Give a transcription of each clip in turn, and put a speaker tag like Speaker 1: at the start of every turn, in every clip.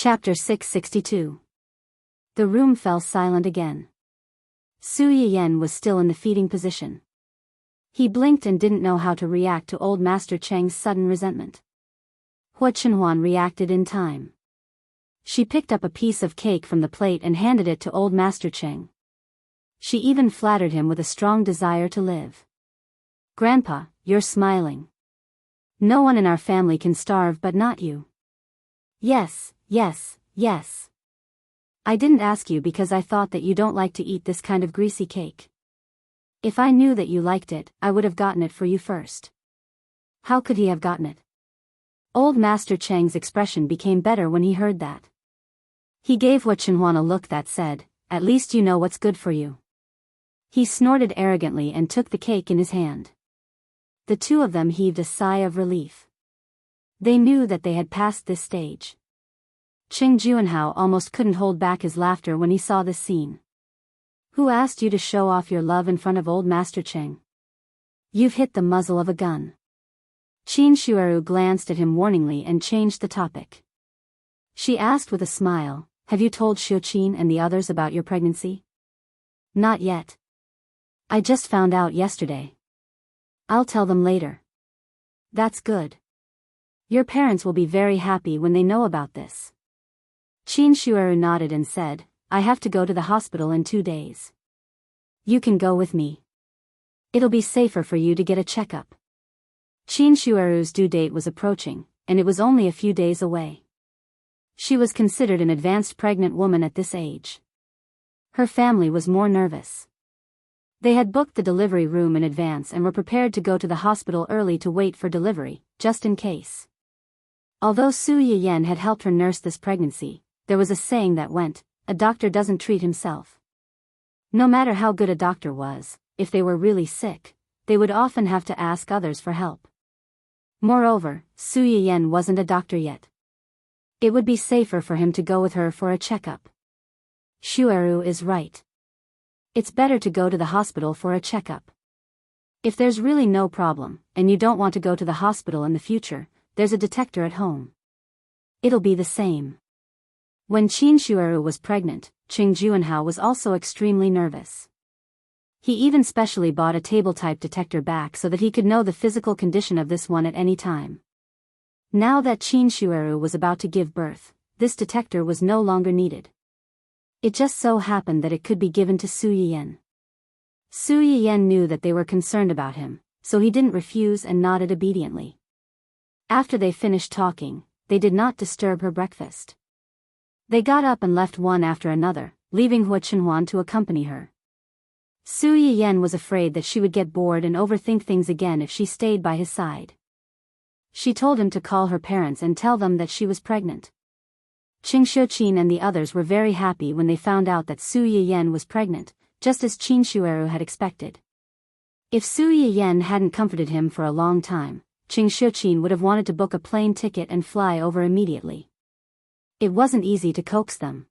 Speaker 1: Chapter 662. The room fell silent again. Su Yiyen was still in the feeding position. He blinked and didn't know how to react to old Master Cheng's sudden resentment. Hua Chenhuan reacted in time. She picked up a piece of cake from the plate and handed it to old Master Cheng. She even flattered him with a strong desire to live. "Grandpa, you're smiling. No one in our family can starve but not you." "Yes, yes, yes. I didn't ask you because I thought that you don't like to eat this kind of greasy cake. If I knew that you liked it, I would have gotten it for you first." How could he have gotten it? Old Master Cheng's expression became better when he heard that. He gave Hua Chenhuan a look that said, "At least you know what's good for you." He snorted arrogantly and took the cake in his hand. The two of them heaved a sigh of relief. They knew that they had passed this stage. Qing Juanhao almost couldn't hold back his laughter when he saw this scene. "Who asked you to show off your love in front of old Master Cheng? You've hit the muzzle of a gun." Qin Shueru glanced at him warningly and changed the topic. She asked with a smile, "Have you told Xiuqin and the others about your pregnancy?" "Not yet. I just found out yesterday. I'll tell them later." "That's good. Your parents will be very happy when they know about this." Qin Shueru nodded and said, "I have to go to the hospital in 2 days. You can go with me. It'll be safer for you to get a checkup." Qin Shueru's due date was approaching, and it was only a few days away. She was considered an advanced pregnant woman at this age. Her family was more nervous. They had booked the delivery room in advance and were prepared to go to the hospital early to wait for delivery, just in case. Although Su Yiyen had helped her nurse this pregnancy, there was a saying that went, "A doctor doesn't treat himself." No matter how good a doctor was, if they were really sick, they would often have to ask others for help. Moreover, Su Yiyen wasn't a doctor yet. It would be safer for him to go with her for a checkup. Shueru is right. It's better to go to the hospital for a checkup. If there's really no problem, and you don't want to go to the hospital in the future, there's a detector at home. It'll be the same. When Qin Shueru was pregnant, Qing Juanhao was also extremely nervous. He even specially bought a table-type detector back so that he could know the physical condition of this one at any time. Now that Qin Shueru was about to give birth, this detector was no longer needed. It just so happened that it could be given to Su Yiyen. Su Yiyen knew that they were concerned about him, so he didn't refuse and nodded obediently. After they finished talking, they did not disturb her breakfast. They got up and left one after another, leaving Hua Chenhuan to accompany her. Su Yiyen was afraid that she would get bored and overthink things again if she stayed by his side. She told him to call her parents and tell them that she was pregnant. Qing Xiuqin and the others were very happy when they found out that Su Yiyen was pregnant, just as Qin Shueru had expected. If Su Yiyen hadn't comforted him for a long time, Qing Xiuqin would have wanted to book a plane ticket and fly over immediately. It wasn't easy to coax them.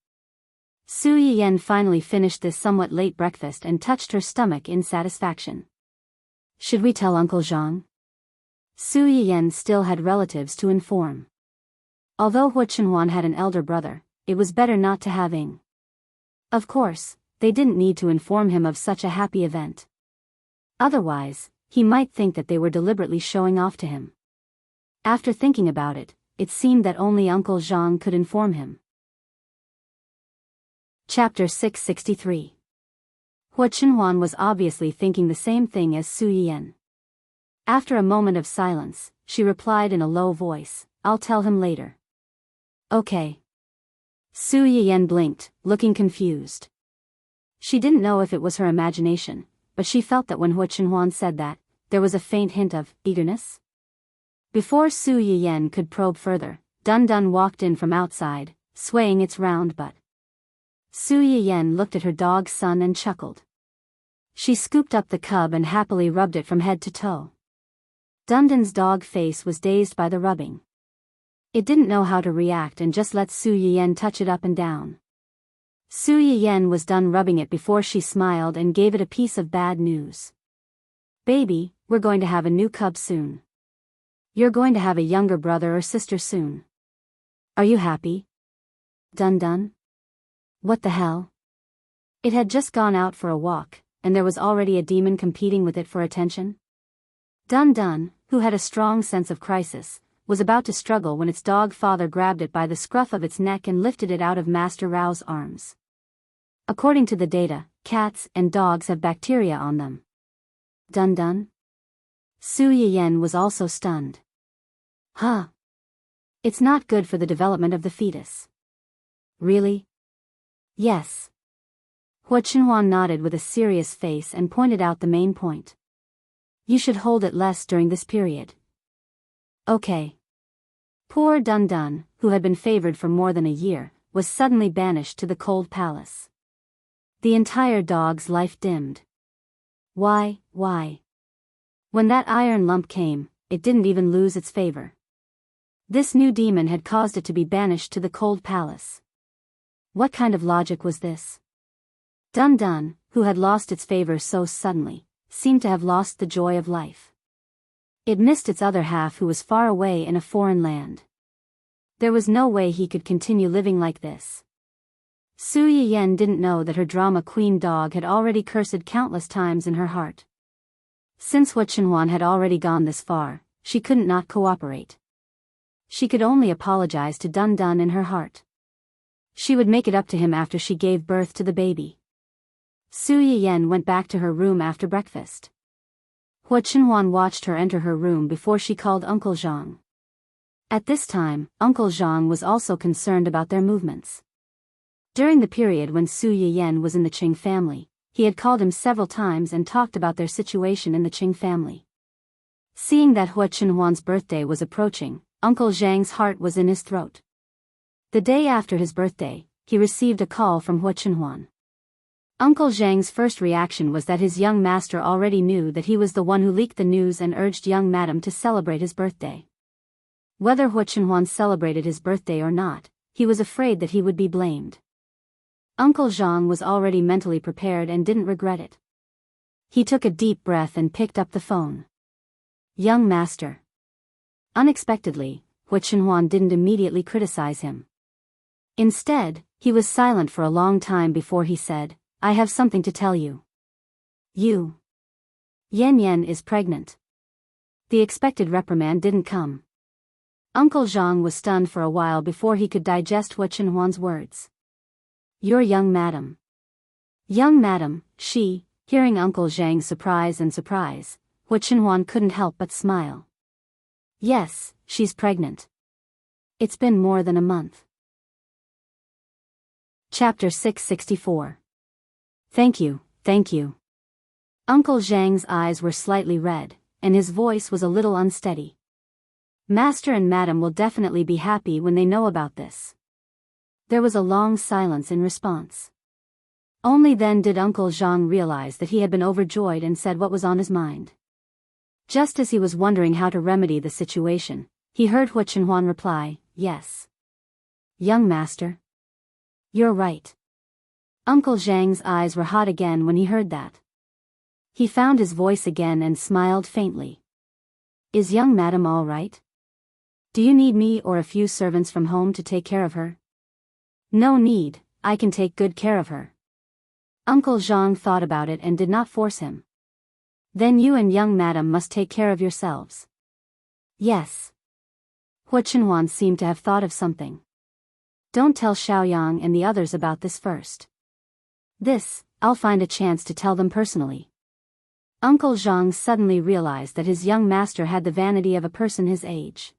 Speaker 1: Su Yiyen finally finished this somewhat late breakfast and touched her stomach in satisfaction. "Should we tell Uncle Zhang?" Su Yiyen still had relatives to inform. Although Hua Chenhuan had an elder brother, it was better not to have Ing. Of course, they didn't need to inform him of such a happy event. Otherwise, he might think that they were deliberately showing off to him. After thinking about it, it seemed that only Uncle Zhang could inform him. Chapter 663. Hua Chenhuan was obviously thinking the same thing as Su Yiyen. After a moment of silence, she replied in a low voice, "I'll tell him later." "Okay." Su Yiyen blinked, looking confused. She didn't know if it was her imagination, but she felt that when Hua Chenhuan said that, there was a faint hint of eagerness. Before Su Yiyen could probe further, Dun Dun walked in from outside, swaying its round butt. Su Yiyen looked at her dog's son and chuckled. She scooped up the cub and happily rubbed it from head to toe. Dun Dun's dog face was dazed by the rubbing. It didn't know how to react and just let Su Yiyen touch it up and down. Su Yiyen was done rubbing it before she smiled and gave it a piece of bad news. "Baby, we're going to have a new cub soon. You're going to have a younger brother or sister soon. Are you happy?" Dun dun? What the hell? It had just gone out for a walk, and there was already a demon competing with it for attention? Dun dun, who had a strong sense of crisis, was about to struggle when its dog father grabbed it by the scruff of its neck and lifted it out of Master Rao's arms. According to the data, cats and dogs have bacteria on them. Dun dun? Su Yiyen was also stunned. Huh. It's not good for the development of the fetus. Really? Yes. Hua Chenhuan nodded with a serious face and pointed out the main point. You should hold it less during this period. Okay. Poor Dun Dun, who had been favored for more than a year, was suddenly banished to the cold palace. The entire dog's life dimmed. Why? When that iron lump came, it didn't even lose its favor. This new demon had caused it to be banished to the cold palace. What kind of logic was this? Dun Dun, who had lost its favor so suddenly, seemed to have lost the joy of life. It missed its other half who was far away in a foreign land. There was no way he could continue living like this. Su Yiyen didn't know that her drama queen dog had already cursed countless times in her heart. Since Hua Chenhuan had already gone this far, she couldn't not cooperate. She could only apologize to Dun Dun in her heart. She would make it up to him after she gave birth to the baby. Su Yiyen went back to her room after breakfast. Hua Chenhuan watched her enter her room before she called Uncle Zhang. At this time, Uncle Zhang was also concerned about their movements. During the period when Su Yiyen was in the Qing family, he had called him several times and talked about their situation in the Qing family. Seeing that Hua Chenhuan's birthday was approaching, Uncle Zhang's heart was in his throat. The day after his birthday, he received a call from Hua Chenhuan. Uncle Zhang's first reaction was that his young master already knew that he was the one who leaked the news and urged young madam to celebrate his birthday. Whether Hua Chenhuan celebrated his birthday or not, he was afraid that he would be blamed. Uncle Zhang was already mentally prepared and didn't regret it. He took a deep breath and picked up the phone. Young master. Unexpectedly, Hua Chenhuan didn't immediately criticize him. Instead, he was silent for a long time before he said, I have something to tell you. You. Yan Yan is pregnant. The expected reprimand didn't come. Uncle Zhang was stunned for a while before he could digest Hua Chenhuan's words. Your young madam. Young madam, she, hearing Uncle Zhang's surprise, Hua Chenhuan couldn't help but smile. Yes, she's pregnant. It's been more than a month. Chapter 664. Thank you. Uncle Zhang's eyes were slightly red, and his voice was a little unsteady. Master and Madam will definitely be happy when they know about this. There was a long silence in response. Only then did Uncle Zhang realize that he had been overjoyed and said what was on his mind. Just as he was wondering how to remedy the situation, he heard Hua Chenhuan reply, yes. Young master. You're right. Uncle Zhang's eyes were hot again when he heard that. He found his voice again and smiled faintly. Is young madam all right? Do you need me or a few servants from home to take care of her? No need, I can take good care of her. Uncle Zhang thought about it and did not force him. Then you and young madam must take care of yourselves. Yes. Hua Chenhuan seemed to have thought of something. Don't tell Xiaoyang and the others about this first. This, I'll find a chance to tell them personally. Uncle Zhang suddenly realized that his young master had the vanity of a person his age.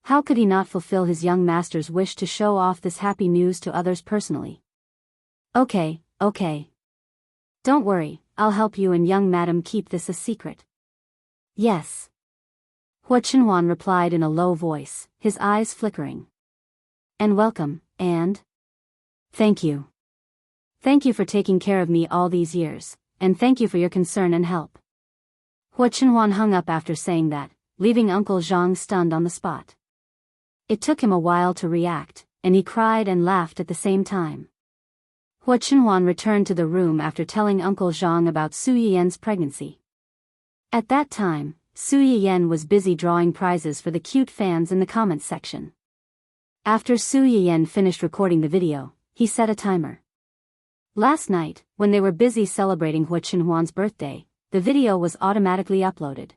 Speaker 1: How could he not fulfill his young master's wish to show off this happy news to others personally? Okay. Don't worry, I'll help you and young madam keep this a secret. Yes. Hua Chenhuan replied in a low voice, his eyes flickering. And welcome, and? Thank you. Thank you for taking care of me all these years, and thank you for your concern and help. Hua Chenhuan hung up after saying that, leaving Uncle Zhang stunned on the spot. It took him a while to react, and he cried and laughed at the same time. Hua Chenhuan returned to the room after telling Uncle Zhang about Su Yiyen's pregnancy. At that time, Su Yiyen was busy drawing prizes for the cute fans in the comments section. After Su Yiyan finished recording the video, he set a timer. Last night, when they were busy celebrating Hua Qinhuan's birthday, the video was automatically uploaded.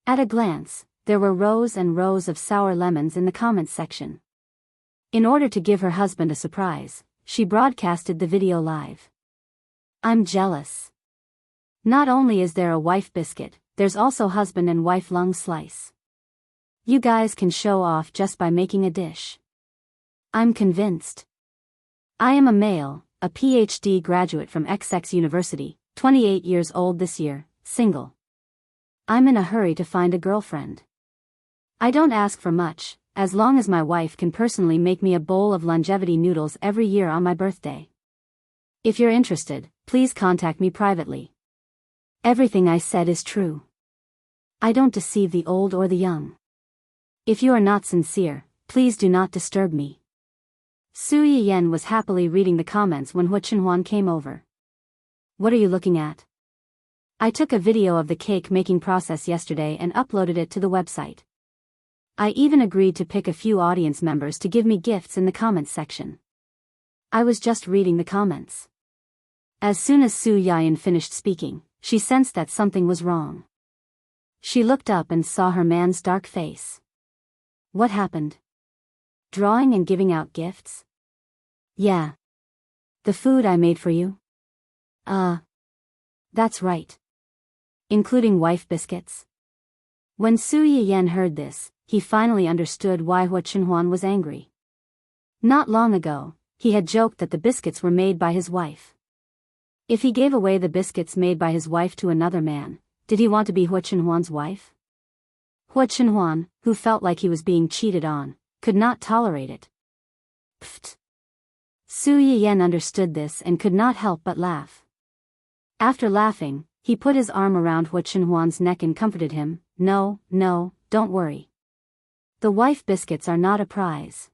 Speaker 1: At a glance, there were rows and rows of sour lemons in the comments section. In order to give her husband a surprise, she broadcasted the video live. I'm jealous. Not only is there a wife biscuit, there's also husband and wife lung slice. You guys can show off just by making a dish. I'm convinced. I am a male, a PhD graduate from XX University, 28 years old this year, single. I'm in a hurry to find a girlfriend. I don't ask for much, as long as my wife can personally make me a bowl of longevity noodles every year on my birthday. If you're interested, please contact me privately. Everything I said is true. I don't deceive the old or the young. If you are not sincere, please do not disturb me. Su Yiyan was happily reading the comments when Hua Qinhuan came over. What are you looking at? I took a video of the cake making process yesterday and uploaded it to the website. I even agreed to pick a few audience members to give me gifts in the comments section. I was just reading the comments. As soon as Su Yiyan finished speaking, she sensed that something was wrong. She looked up and saw her man's dark face. What happened? Drawing and giving out gifts? Yeah. The food I made for you? That's right. Including wife biscuits? When Su Yiyan heard this, he finally understood why Hua Qinhuan was angry. Not long ago, he had joked that the biscuits were made by his wife. If he gave away the biscuits made by his wife to another man, did he want to be Hua Qinhuan's wife? Hua Qinhuan, who felt like he was being cheated on, could not tolerate it. Pfft. Su Yiyan understood this and could not help but laugh. After laughing, he put his arm around Hua Qinhuan's neck and comforted him. No, don't worry. The wife biscuits are not a prize.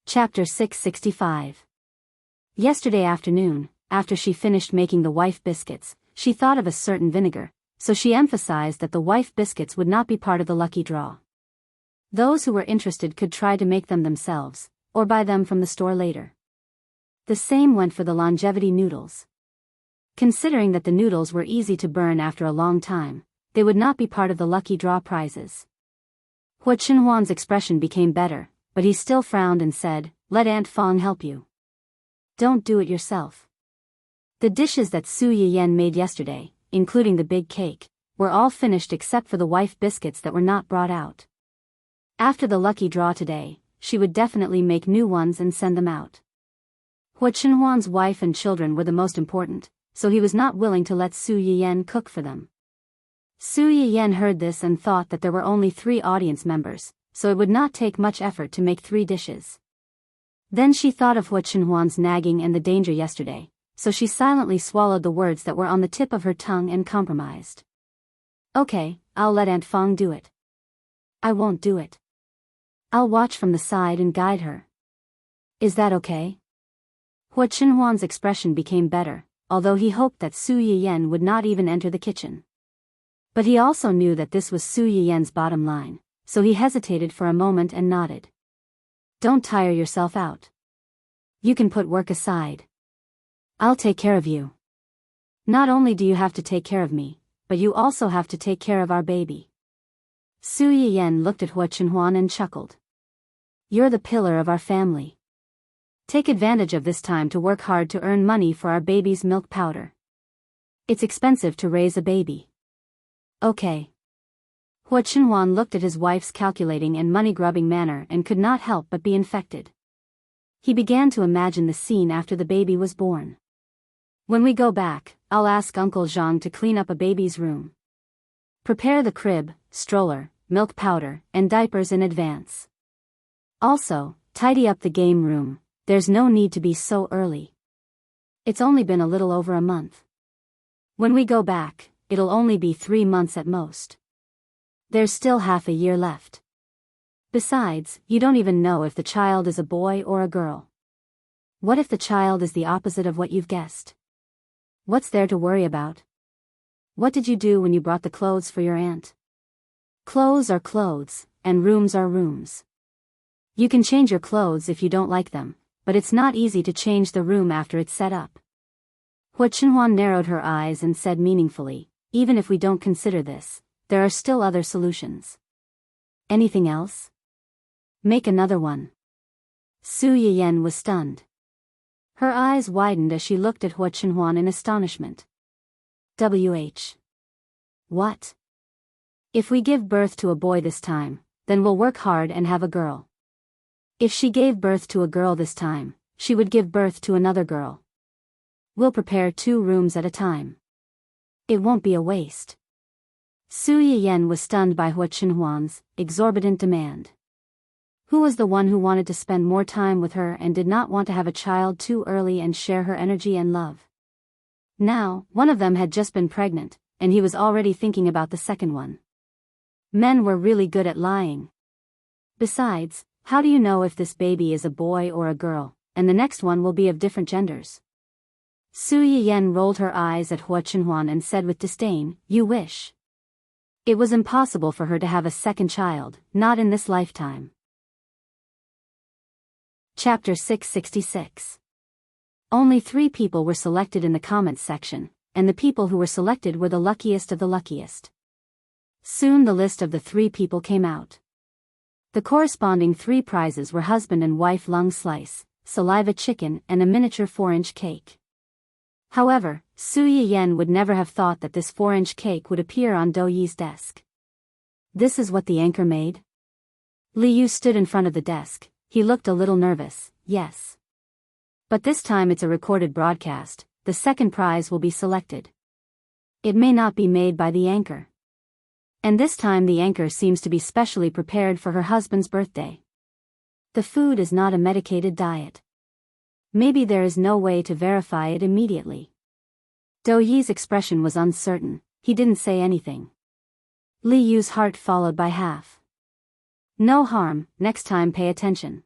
Speaker 1: Chapter 665. Yesterday afternoon, after she finished making the wife biscuits, she thought of a certain vinegar, so she emphasized that the wife biscuits would not be part of the lucky draw. Those who were interested could try to make them themselves, or buy them from the store later. The same went for the longevity noodles. Considering that the noodles were easy to burn after a long time, they would not be part of the lucky draw prizes. Hua Qinhuan's expression became better, but he still frowned and said, "Let Aunt Fong help you. Don't do it yourself." The dishes that Su Yiyan made yesterday, including the big cake, were all finished except for the wife biscuits that were not brought out. After the lucky draw today, she would definitely make new ones and send them out. Hua Qinhuan's wife and children were the most important, so he was not willing to let Su Yiyan cook for them. Su Yiyan heard this and thought that there were only 3 audience members, so it would not take much effort to make 3 dishes. Then she thought of Hua Qinhuan's nagging and the danger yesterday, so she silently swallowed the words that were on the tip of her tongue and compromised. Okay, I'll let Aunt Fong do it. I won't do it. I'll watch from the side and guide her. Is that okay? Hua Qinhuan's expression became better, although he hoped that Su Yiyan would not even enter the kitchen. But he also knew that this was Su Yiyan's bottom line, so he hesitated for a moment and nodded. Don't tire yourself out. You can put work aside. I'll take care of you. Not only do you have to take care of me, but you also have to take care of our baby. Su Yiyan looked at Hua Qinhuan and chuckled. You're the pillar of our family. Take advantage of this time to work hard to earn money for our baby's milk powder. It's expensive to raise a baby. Okay. Hua Qinhuan looked at his wife's calculating and money-grubbing manner and could not help but be infected. He began to imagine the scene after the baby was born. When we go back, I'll ask Uncle Zhang to clean up a baby's room. Prepare the crib, stroller, milk powder, and diapers in advance. Also, tidy up the game room. There's no need to be so early. It's only been a little over a month. When we go back, it'll only be 3 months at most. There's still half a year left. Besides, you don't even know if the child is a boy or a girl. What if the child is the opposite of what you've guessed? What's there to worry about? What did you do when you brought the clothes for your aunt? Clothes are clothes, and rooms are rooms. You can change your clothes if you don't like them, but it's not easy to change the room after it's set up. Hua Chenhuan narrowed her eyes and said meaningfully, even if we don't consider this, there are still other solutions. Anything else? Make another one. Su Yiyan was stunned. Her eyes widened as she looked at Hua Chenhuan in astonishment. What? If we give birth to a boy this time, then we'll work hard and have a girl. If she gave birth to a girl this time, she would give birth to another girl. We'll prepare 2 rooms at a time. It won't be a waste. Su Yiyan was stunned by Hua Chenhuan's exorbitant demand. Who was the one who wanted to spend more time with her and did not want to have a child too early and share her energy and love? Now, one of them had just been pregnant, and he was already thinking about the second one. Men were really good at lying. Besides, how do you know if this baby is a boy or a girl, and the next one will be of different genders? Su Yiyan rolled her eyes at Hua Chenhuan and said with disdain, "You wish." It was impossible for her to have a second child, not in this lifetime. Chapter 666. Only 3 people were selected in the comments section, and the people who were selected were the luckiest of the luckiest. Soon the list of the 3 people came out. The corresponding 3 prizes were husband and wife lung slice, saliva chicken and a miniature 4-inch cake. However, Su Yiyan would never have thought that this 4-inch cake would appear on Dou Yi's desk. This is what the anchor made? Li Yu stood in front of the desk. He looked a little nervous. Yes. But this time it's a recorded broadcast. The second prize will be selected. It may not be made by the anchor. And this time the anchor seems to be specially prepared for her husband's birthday. The food is not a medicated diet. Maybe there is no way to verify it immediately. Dou Yi's expression was uncertain. He didn't say anything. Li Yu's heart followed by half. No harm, next time pay attention.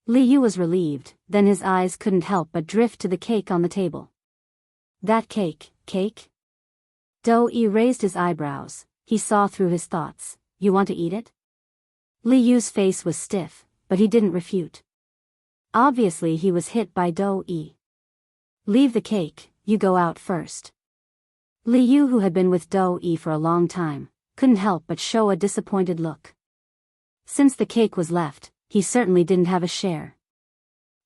Speaker 1: Li Yu was relieved, then his eyes couldn't help but drift to the cake on the table. That cake? Dou Yi raised his eyebrows. He saw through his thoughts. You want to eat it? Li Yu's face was stiff, but he didn't refute. Obviously he was hit by Dou Yi. Leave the cake, you go out first. Li Yu, who had been with Dou Yi for a long time, couldn't help but show a disappointed look. Since the cake was left, he certainly didn't have a share.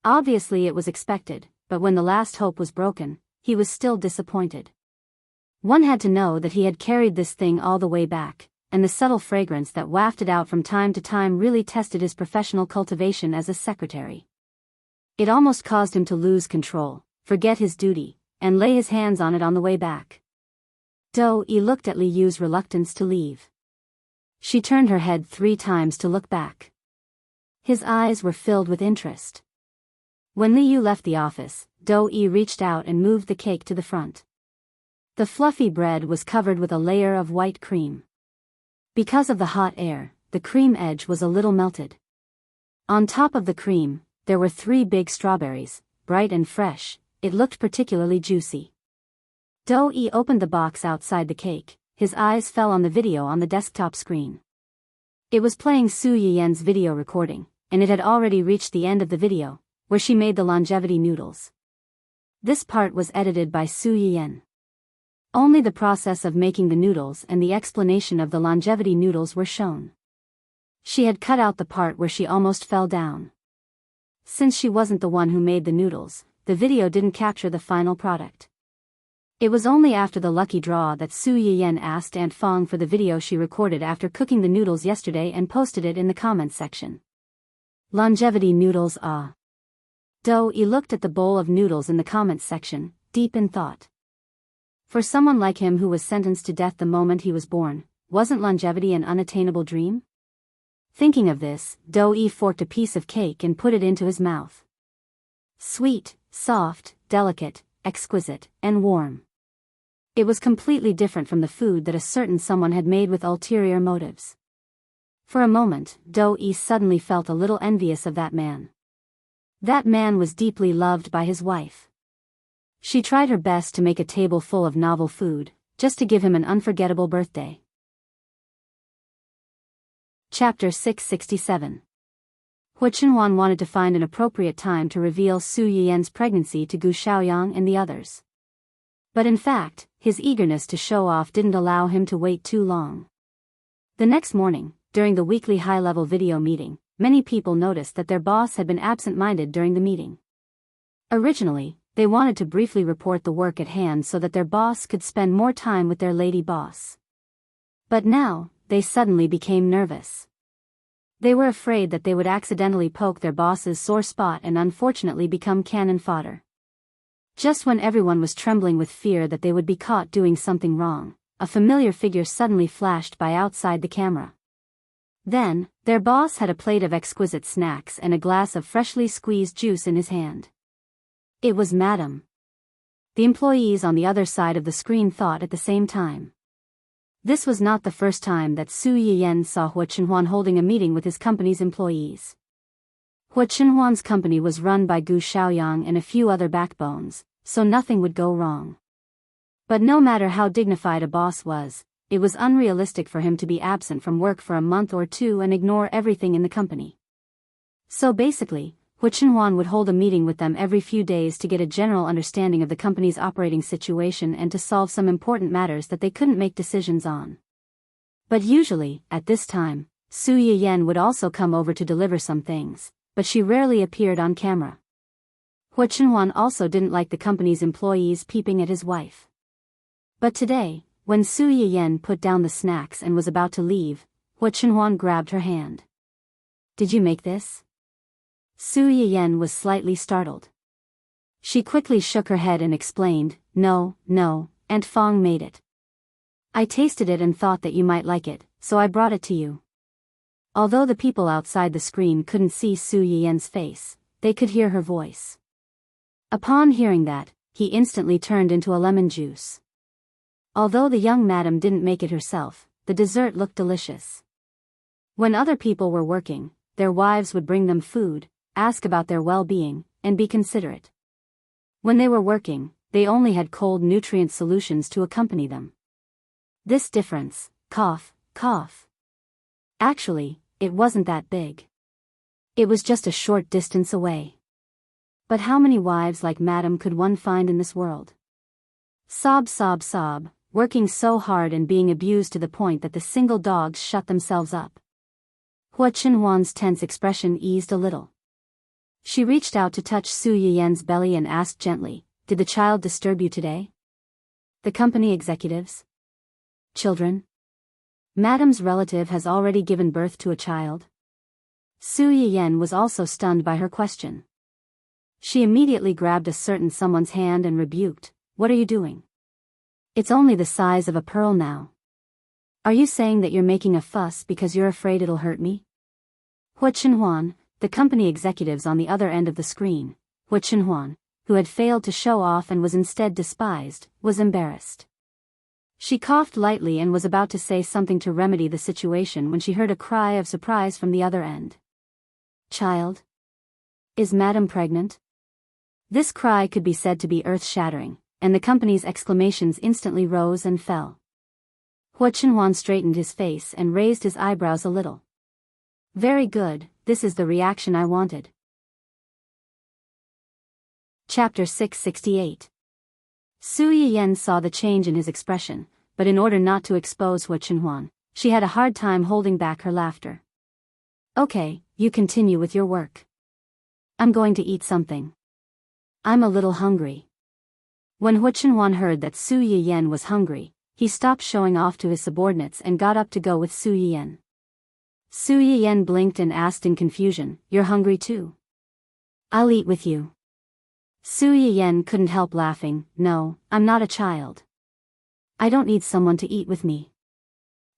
Speaker 1: Obviously it was expected, but when the last hope was broken, he was still disappointed. One had to know that he had carried this thing all the way back, and the subtle fragrance that wafted out from time to time really tested his professional cultivation as a secretary. It almost caused him to lose control, forget his duty, and lay his hands on it on the way back. Dou Yi looked at Li Yu's reluctance to leave. She turned her head 3 times to look back. His eyes were filled with interest. When Li Yu left the office, Dou Yi reached out and moved the cake to the front. The fluffy bread was covered with a layer of white cream. Because of the hot air, the cream edge was a little melted. On top of the cream, there were 3 big strawberries, bright and fresh. It looked particularly juicy. Dou Yi opened the box outside the cake. His eyes fell on the video on the desktop screen. It was playing Su Yiyan's video recording, and it had already reached the end of the video, where she made the longevity noodles. This part was edited by Su Yiyan. Only the process of making the noodles and the explanation of the longevity noodles were shown. She had cut out the part where she almost fell down. Since she wasn't the one who made the noodles, the video didn't capture the final product. It was only after the lucky draw that Su Yiyan asked Aunt Fong for the video she recorded after cooking the noodles yesterday and posted it in the comments section. Longevity noodles, ah. Dou Yi looked at the bowl of noodles in the comments section, deep in thought. For someone like him who was sentenced to death the moment he was born, wasn't longevity an unattainable dream? Thinking of this, Dou Yi forked a piece of cake and put it into his mouth. Sweet, soft, delicate, exquisite, and warm. It was completely different from the food that a certain someone had made with ulterior motives. For a moment, Dou Yi suddenly felt a little envious of that man. That man was deeply loved by his wife. She tried her best to make a table full of novel food, just to give him an unforgettable birthday. Chapter 667. Hua Chenhuan wanted to find an appropriate time to reveal Su Yiyan's pregnancy to Gu Xiaoyang and the others. But in fact, his eagerness to show off didn't allow him to wait too long. The next morning, during the weekly high-level video meeting, many people noticed that their boss had been absent-minded during the meeting. Originally, they wanted to briefly report the work at hand so that their boss could spend more time with their lady boss. But now, they suddenly became nervous. They were afraid that they would accidentally poke their boss's sore spot and unfortunately become cannon fodder. Just when everyone was trembling with fear that they would be caught doing something wrong, a familiar figure suddenly flashed by outside the camera. Then, their boss had a plate of exquisite snacks and a glass of freshly squeezed juice in his hand. It was Madame. The employees on the other side of the screen thought at the same time. This was not the first time that Su Yiyan saw Hua Chenhuan holding a meeting with his company's employees. Hua Chenhuan's company was run by Gu Xiaoyang and a few other backbones, so nothing would go wrong. But no matter how dignified a boss was, it was unrealistic for him to be absent from work for a month or two and ignore everything in the company. So basically, Hua Chenhuan would hold a meeting with them every few days to get a general understanding of the company's operating situation and to solve some important matters that they couldn't make decisions on. But usually, at this time, Su Yiyan would also come over to deliver some things, but she rarely appeared on camera. Hua Chenhuan also didn't like the company's employees peeping at his wife. But today, when Su Yiyan put down the snacks and was about to leave, Hua Chenhuan grabbed her hand. "Did you make this?" Su Yiyan was slightly startled. She quickly shook her head and explained, No, Aunt Fong made it. I tasted it and thought that you might like it, so I brought it to you." Although the people outside the screen couldn't see Su Yiyan's face, they could hear her voice. Upon hearing that, he instantly turned into a lemon juice. Although the young madam didn't make it herself, the dessert looked delicious. When other people were working, their wives would bring them food, ask about their well-being, and be considerate. When they were working, they only had cold nutrient solutions to accompany them. This difference, cough. Actually, it wasn't that big. It was just a short distance away. But how many wives like Madam could one find in this world? Sob, working so hard and being abused to the point that the single dogs shut themselves up. Hua Chenhuan's tense expression eased a little. She reached out to touch Su Yiyan's belly and asked gently, "Did the child disturb you today? The company executives? Children? Madam's relative has already given birth to a child?" Su Yiyan was also stunned by her question. She immediately grabbed a certain someone's hand and rebuked, "What are you doing? It's only the size of a pearl now. Are you saying that you're making a fuss because you're afraid it'll hurt me?" Hua Chenhuan, the company executives on the other end of the screen, Hua Chenhuan, who had failed to show off and was instead despised, was embarrassed. She coughed lightly and was about to say something to remedy the situation when she heard a cry of surprise from the other end. "Child? Is Madam pregnant?" This cry could be said to be earth-shattering, and the company's exclamations instantly rose and fell. Hua Chenhuan straightened his face and raised his eyebrows a little. "Very good, this is the reaction I wanted." Chapter 668. Su Yiyan saw the change in his expression, but in order not to expose Hua Chenhuan, she had a hard time holding back her laughter. "Okay, you continue with your work. I'm going to eat something. I'm a little hungry." When Hua Chenhuan heard that Su Yiyan was hungry, he stopped showing off to his subordinates and got up to go with Su Yiyan. Su Yiyan blinked and asked in confusion, "You're hungry too?" "I'll eat with you." Su Yiyan couldn't help laughing. "No, I'm not a child. I don't need someone to eat with me.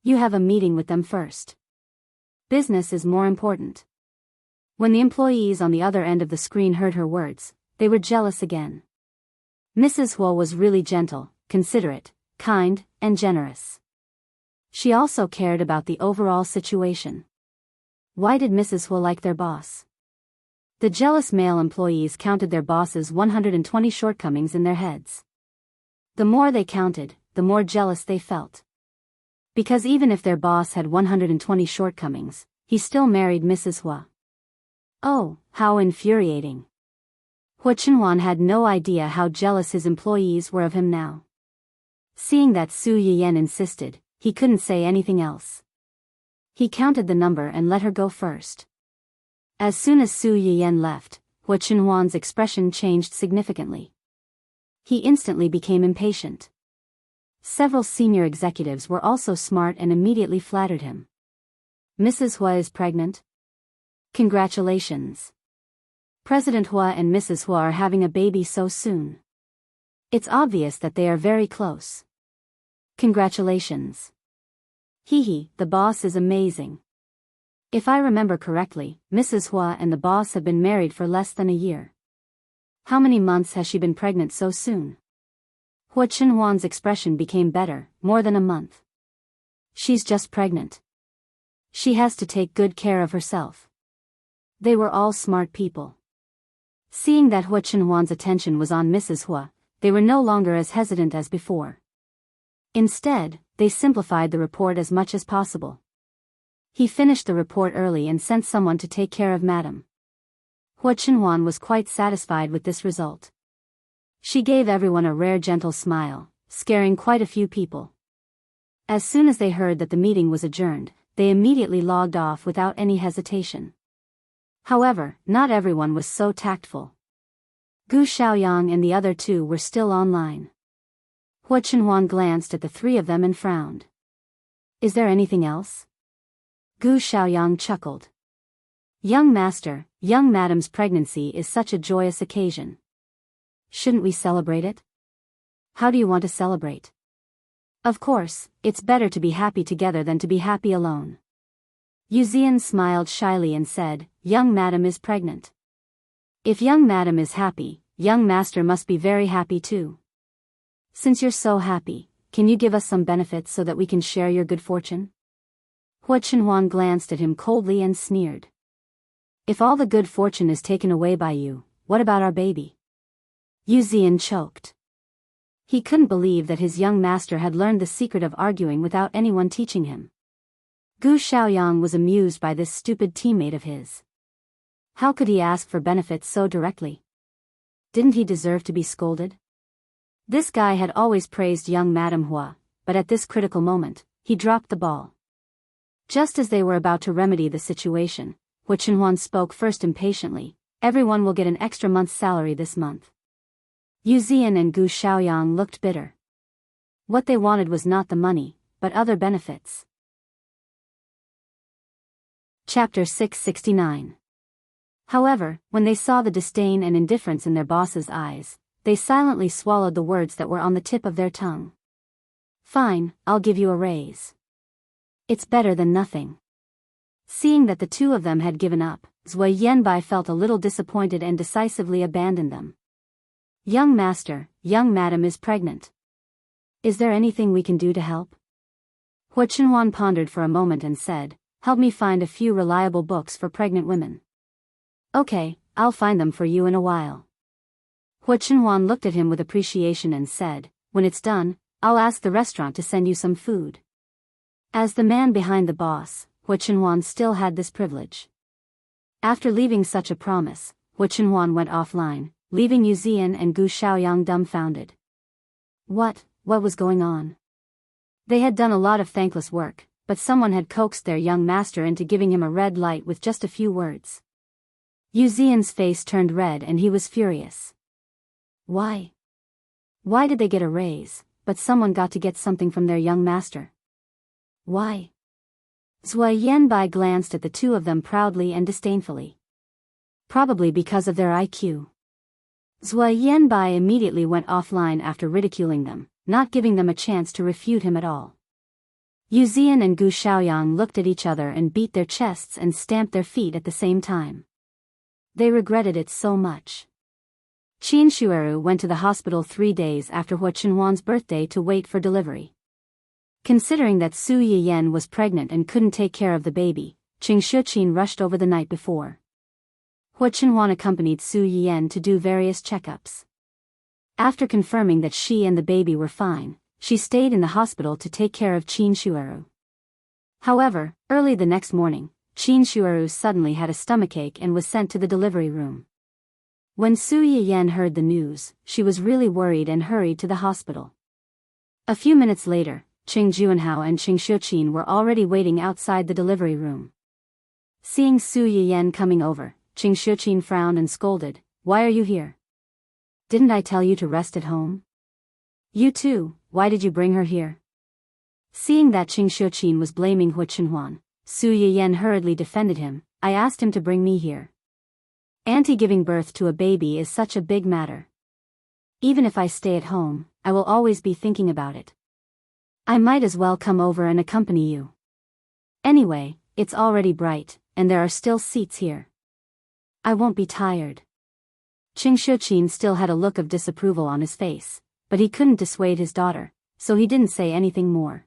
Speaker 1: You have a meeting with them first. Business is more important." When the employees on the other end of the screen heard her words, they were jealous again. Mrs. Hua was really gentle, considerate, kind, and generous. She also cared about the overall situation. Why did Mrs. Hua like their boss? The jealous male employees counted their boss's 120 shortcomings in their heads. The more they counted, the more jealous they felt. Because even if their boss had 120 shortcomings, he still married Mrs. Hua. Oh, how infuriating. Hua Chenhuan had no idea how jealous his employees were of him now. Seeing that Su Yiyan insisted, he couldn't say anything else. He counted the number and let her go first. As soon as Su Yiyan left, Hua Chenhuan's expression changed significantly. He instantly became impatient. Several senior executives were also smart and immediately flattered him. Mrs. Hua is pregnant? Congratulations. President Hua and Mrs. Hua are having a baby so soon. It's obvious that they are very close. Congratulations. Hee, the boss is amazing. If I remember correctly, Mrs. Hua and the boss have been married for less than a year. How many months has she been pregnant so soon? Hua Chenhuan's expression became better, more than a month. She's just pregnant. She has to take good care of herself. They were all smart people. Seeing that Hua Chenhuan's attention was on Mrs. Hua, they were no longer as hesitant as before. Instead, they simplified the report as much as possible. He finished the report early and sent someone to take care of Madam. Hua Chenhuan was quite satisfied with this result. She gave everyone a rare gentle smile, scaring quite a few people. As soon as they heard that the meeting was adjourned, they immediately logged off without any hesitation. However, not everyone was so tactful. Gu Xiaoyang and the other two were still online. Hua Chenhuan glanced at the three of them and frowned. Is there anything else? Gu Xiaoyang chuckled. Young master, young madam's pregnancy is such a joyous occasion. Shouldn't we celebrate it? How do you want to celebrate? Of course, it's better to be happy together than to be happy alone. Yuzian smiled shyly and said, young madam is pregnant. If young madam is happy, young master must be very happy too. Since you're so happy, can you give us some benefits so that we can share your good fortune? Hua Chenhuan glanced at him coldly and sneered. If all the good fortune is taken away by you, what about our baby? Yuzian choked. He couldn't believe that his young master had learned the secret of arguing without anyone teaching him. Gu Xiaoyang was amused by this stupid teammate of his. How could he ask for benefits so directly? Didn't he deserve to be scolded? This guy had always praised young Madame Hua, but at this critical moment, he dropped the ball. Just as they were about to remedy the situation, Hua Chenhuan spoke first impatiently, everyone will get an extra month's salary this month. Yuzian and Gu Xiaoyang looked bitter. What they wanted was not the money, but other benefits. Chapter 669. However, when they saw the disdain and indifference in their boss's eyes, they silently swallowed the words that were on the tip of their tongue. Fine, I'll give you a raise. It's better than nothing. Seeing that the two of them had given up, Zui Yanbai felt a little disappointed and decisively abandoned them. Young master, young madam is pregnant. Is there anything we can do to help? Hua Chenhuan pondered for a moment and said, help me find a few reliable books for pregnant women. Okay, I'll find them for you in a while. Hua Chenhuan looked at him with appreciation and said, when it's done, I'll ask the restaurant to send you some food. As the man behind the boss, Hua Chenhuan still had this privilege. After leaving such a promise, Hua Chenhuan went offline, leaving Yuzian and Gu Xiaoyang dumbfounded. What was going on? They had done a lot of thankless work, but someone had coaxed their young master into giving him a red light with just a few words. Yuzian's face turned red and he was furious. Why? Why did they get a raise, but someone got to get something from their young master? Why? Zui Yanbai glanced at the two of them proudly and disdainfully. Probably because of their IQ. Zui Yanbai immediately went offline after ridiculing them, not giving them a chance to refute him at all. Yuzian and Gu Xiaoyang looked at each other and beat their chests and stamped their feet at the same time. They regretted it so much. Qin Shueru went to the hospital 3 days after Hua Chenhuan's birthday to wait for delivery. Considering that Su Yiyan was pregnant and couldn't take care of the baby, Qing Shuqin rushed over the night before. Hua Chenhuan accompanied Su Yiyan to do various checkups. After confirming that she and the baby were fine, she stayed in the hospital to take care of Qin Shueru. However, early the next morning, Qin Shuaru suddenly had a stomachache and was sent to the delivery room. When Su Yiyan heard the news, she was really worried and hurried to the hospital. A few minutes later, Qing Juanhao and Qing Shuqin were already waiting outside the delivery room. Seeing Su Yiyan coming over, Qing Shuqin frowned and scolded, "Why are you here? Didn't I tell you to rest at home? You too, why did you bring her here?" Seeing that Qing Shuqin was blaming Hu Chenhuan, Su Yiyan hurriedly defended him, "I asked him to bring me here. Auntie, giving birth to a baby is such a big matter. Even if I stay at home, I will always be thinking about it. I might as well come over and accompany you. Anyway, it's already bright, and there are still seats here. I won't be tired." Qing Shuqin still had a look of disapproval on his face, but he couldn't dissuade his daughter, so he didn't say anything more.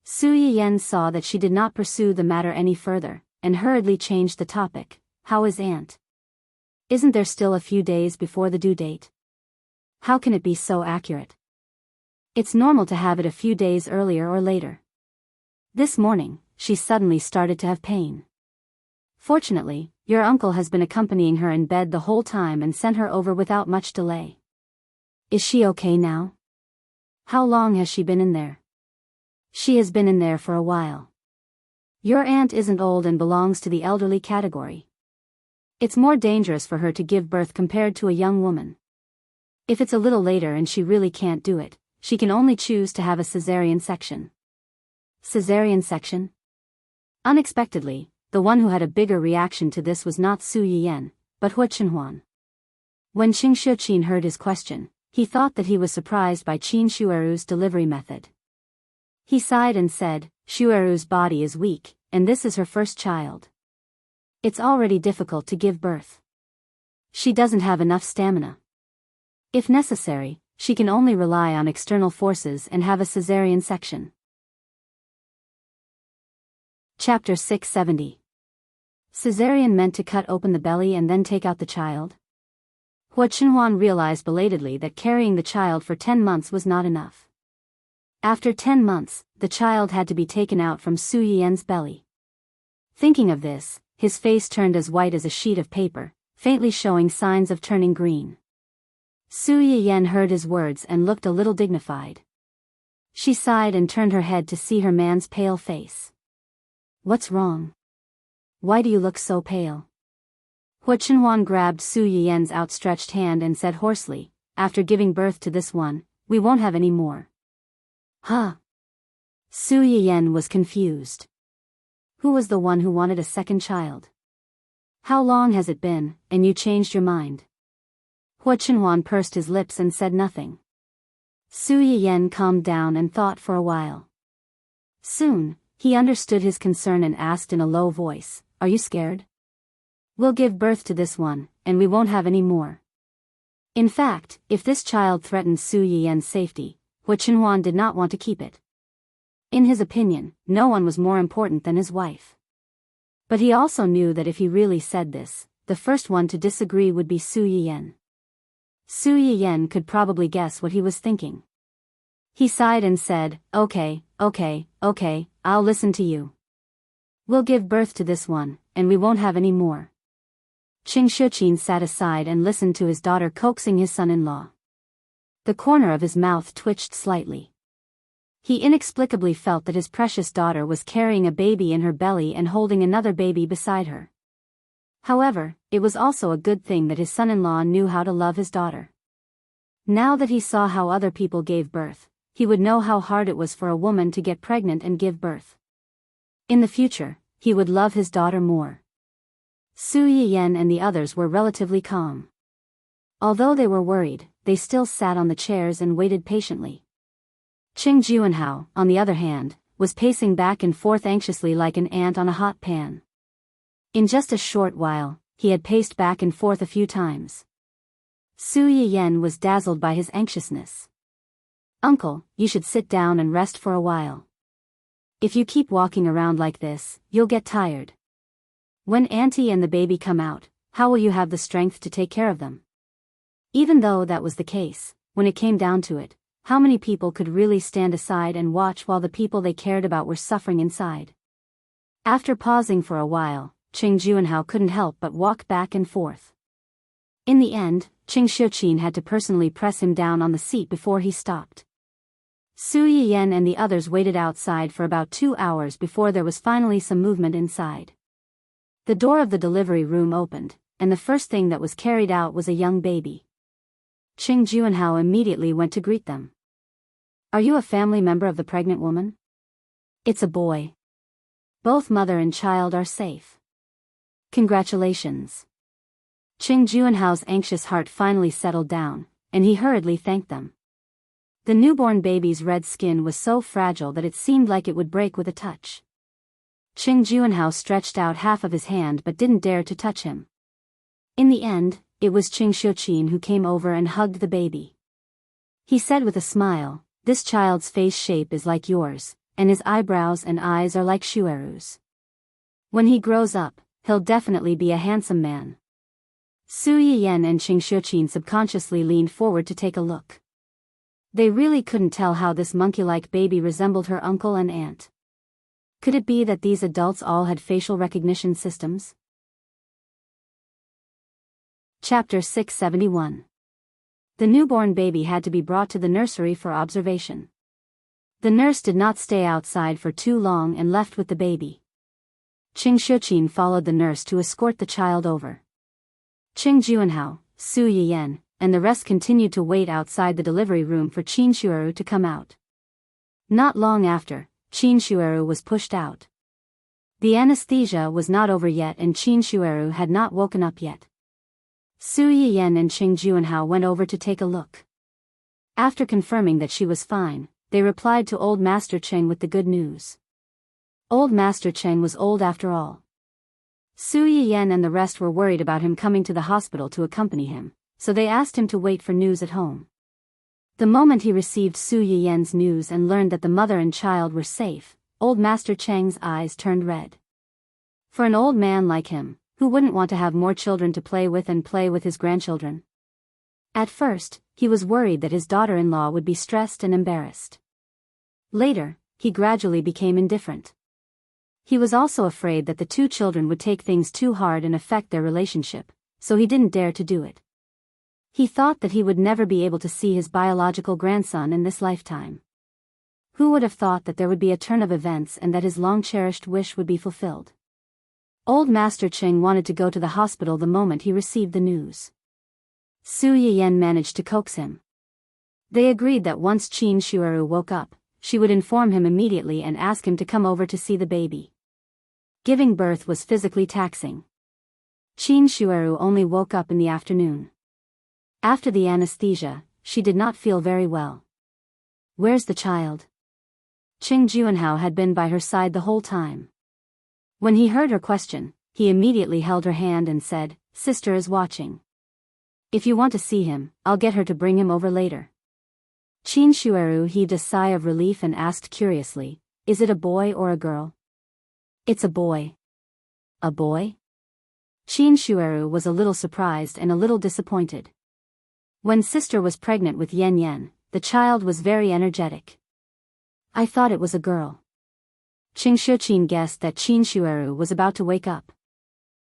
Speaker 1: Su Yiyan saw that she did not pursue the matter any further, and hurriedly changed the topic. "How is Aunt? Isn't there still a few days before the due date? How can it be so accurate? It's normal to have it a few days earlier or later. This morning, she suddenly started to have pain. Fortunately, your uncle has been accompanying her in bed the whole time and sent her over without much delay. Is she okay now? How long has she been in there?" "She has been in there for a while. Your aunt isn't old and belongs to the elderly category. It's more dangerous for her to give birth compared to a young woman. If it's a little later and she really can't do it, she can only choose to have a cesarean section." Cesarean section? Unexpectedly, the one who had a bigger reaction to this was not Su Yiyan, but Hu Chenhuan. When Qing Shuqin heard his question, he thought that he was surprised by Qin Shuaru's delivery method. He sighed and said, "Shuaru's body is weak, and this is her first child. It's already difficult to give birth. She doesn't have enough stamina. If necessary, she can only rely on external forces and have a cesarean section." Chapter 670. Cesarean meant to cut open the belly and then take out the child? Hu Chenhuan realized belatedly that carrying the child for 10 months was not enough. After 10 months, the child had to be taken out from Su Yiyan's belly. Thinking of this, his face turned as white as a sheet of paper, faintly showing signs of turning green. Su Yiyan heard his words and looked a little dignified. She sighed and turned her head to see her man's pale face. "What's wrong? Why do you look so pale?" Hu Chenhuan grabbed Su Yiyan's outstretched hand and said hoarsely, "After giving birth to this one, we won't have any more." "Huh?" Su Yiyan was confused. Who was the one who wanted a second child? How long has it been, and you changed your mind? Hu Chenhuan pursed his lips and said nothing. Su Yiyan calmed down and thought for a while. Soon, he understood his concern and asked in a low voice, "Are you scared? We'll give birth to this one, and we won't have any more." In fact, if this child threatened Su Yiyan's safety, Hu Chenhuan did not want to keep it. In his opinion, no one was more important than his wife. But he also knew that if he really said this, the first one to disagree would be Su Yiyan. Su Yiyan could probably guess what he was thinking. He sighed and said, okay, I'll listen to you. We'll give birth to this one, and we won't have any more." Qing Shuqin sat aside and listened to his daughter coaxing his son-in-law. The corner of his mouth twitched slightly. He inexplicably felt that his precious daughter was carrying a baby in her belly and holding another baby beside her. However, it was also a good thing that his son-in-law knew how to love his daughter. Now that he saw how other people gave birth, he would know how hard it was for a woman to get pregnant and give birth. In the future, he would love his daughter more. Su Yiyan and the others were relatively calm. Although they were worried, they still sat on the chairs and waited patiently. Qing Juanhao, on the other hand, was pacing back and forth anxiously like an ant on a hot pan. In just a short while, he had paced back and forth a few times. Su Yiyan was dazzled by his anxiousness. "Uncle, you should sit down and rest for a while. If you keep walking around like this, you'll get tired. When Auntie and the baby come out, how will you have the strength to take care of them?" Even though that was the case, when it came down to it, how many people could really stand aside and watch while the people they cared about were suffering inside? After pausing for a while, Qing Juanhao couldn't help but walk back and forth. In the end, Qing Xiuqin had to personally press him down on the seat before he stopped. Su Yiyan and the others waited outside for about 2 hours before there was finally some movement inside. The door of the delivery room opened, and the first thing that was carried out was a young baby. Qing Juanhao immediately went to greet them. "Are you a family member of the pregnant woman?" "It's a boy. Both mother and child are safe." "Congratulations." Qing Juanhao's anxious heart finally settled down, and he hurriedly thanked them. The newborn baby's red skin was so fragile that it seemed like it would break with a touch. Qing Juanhao stretched out half of his hand but didn't dare to touch him. In the end, it was Qing Xiuqin who came over and hugged the baby. He said with a smile, "This child's face shape is like yours, and his eyebrows and eyes are like Xueru's. When he grows up, he'll definitely be a handsome man." Su Yiyan and Qing Xiuqin subconsciously leaned forward to take a look. They really couldn't tell how this monkey-like baby resembled her uncle and aunt. Could it be that these adults all had facial recognition systems? Chapter 671. The newborn baby had to be brought to the nursery for observation. The nurse did not stay outside for too long and left with the baby. Qing Xiuqin followed the nurse to escort the child over. Qing Juanhao, Su Yiyan, and the rest continued to wait outside the delivery room for Qin Xueru to come out. Not long after, Qin Xueru was pushed out. The anesthesia was not over yet and Qin Xueru had not woken up yet. Su Yiyan and Qing Juanhao went over to take a look. After confirming that she was fine, they replied to old Master Cheng with the good news. Old Master Cheng was old after all. Su Yiyan and the rest were worried about him coming to the hospital to accompany him, so they asked him to wait for news at home. The moment he received Su Yiyan's news and learned that the mother and child were safe, old Master Cheng's eyes turned red. For an old man like him, who wouldn't want to have more children to play with and play with his grandchildren? At first, he was worried that his daughter-in-law would be stressed and embarrassed. Later, he gradually became indifferent. He was also afraid that the two children would take things too hard and affect their relationship, so he didn't dare to do it. He thought that he would never be able to see his biological grandson in this lifetime. Who would have thought that there would be a turn of events and that his long-cherished wish would be fulfilled? Old Master Cheng wanted to go to the hospital the moment he received the news. Su Yiyan managed to coax him. They agreed that once Qin Xueru woke up, she would inform him immediately and ask him to come over to see the baby. Giving birth was physically taxing. Qin Xueru only woke up in the afternoon. After the anesthesia, she did not feel very well. "Where's the child?" Qing Juanhao had been by her side the whole time. When he heard her question, he immediately held her hand and said, "Sister is watching. If you want to see him, I'll get her to bring him over later." Qin Xueru heaved a sigh of relief and asked curiously, "Is it a boy or a girl?" "It's a boy." "A boy?" Qin Xueru was a little surprised and a little disappointed. When sister was pregnant with Yan Yan, the child was very energetic. "I thought it was a girl." Qing Xiuqin guessed that Qin Xueru was about to wake up.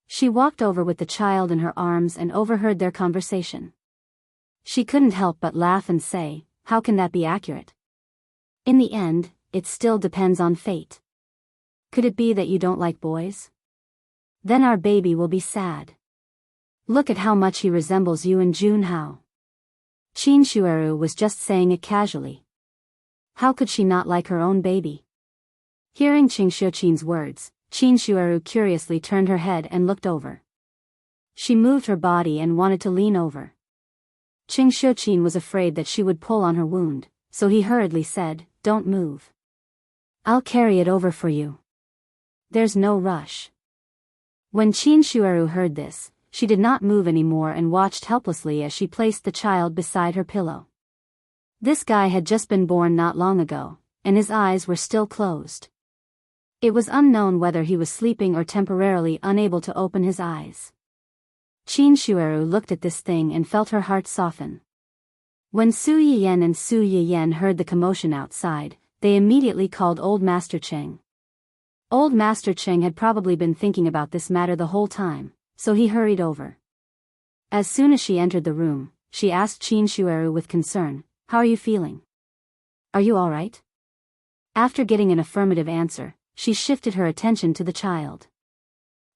Speaker 1: She walked over with the child in her arms and overheard their conversation. She couldn't help but laugh and say, "How can that be accurate? In the end, it still depends on fate. Could it be that you don't like boys? Then our baby will be sad. Look at how much he resembles you and Junhao." Qin Xueru was just saying it casually. How could she not like her own baby? Hearing Qing Xiuqin's words, Qin Xueru curiously turned her head and looked over. She moved her body and wanted to lean over. Qing Xiuqin was afraid that she would pull on her wound, so he hurriedly said, "Don't move. I'll carry it over for you. There's no rush." When Qin Xueru heard this, she did not move anymore and watched helplessly as she placed the child beside her pillow. This guy had just been born not long ago, and his eyes were still closed. It was unknown whether he was sleeping or temporarily unable to open his eyes. Qin Xueru looked at this thing and felt her heart soften. When Su Yiyan and Su Yiyan heard the commotion outside, they immediately called old Master Cheng. Old Master Cheng had probably been thinking about this matter the whole time, so he hurried over. As soon as she entered the room, she asked Qin Shueru with concern, "How are you feeling? Are you all right?" After getting an affirmative answer, she shifted her attention to the child.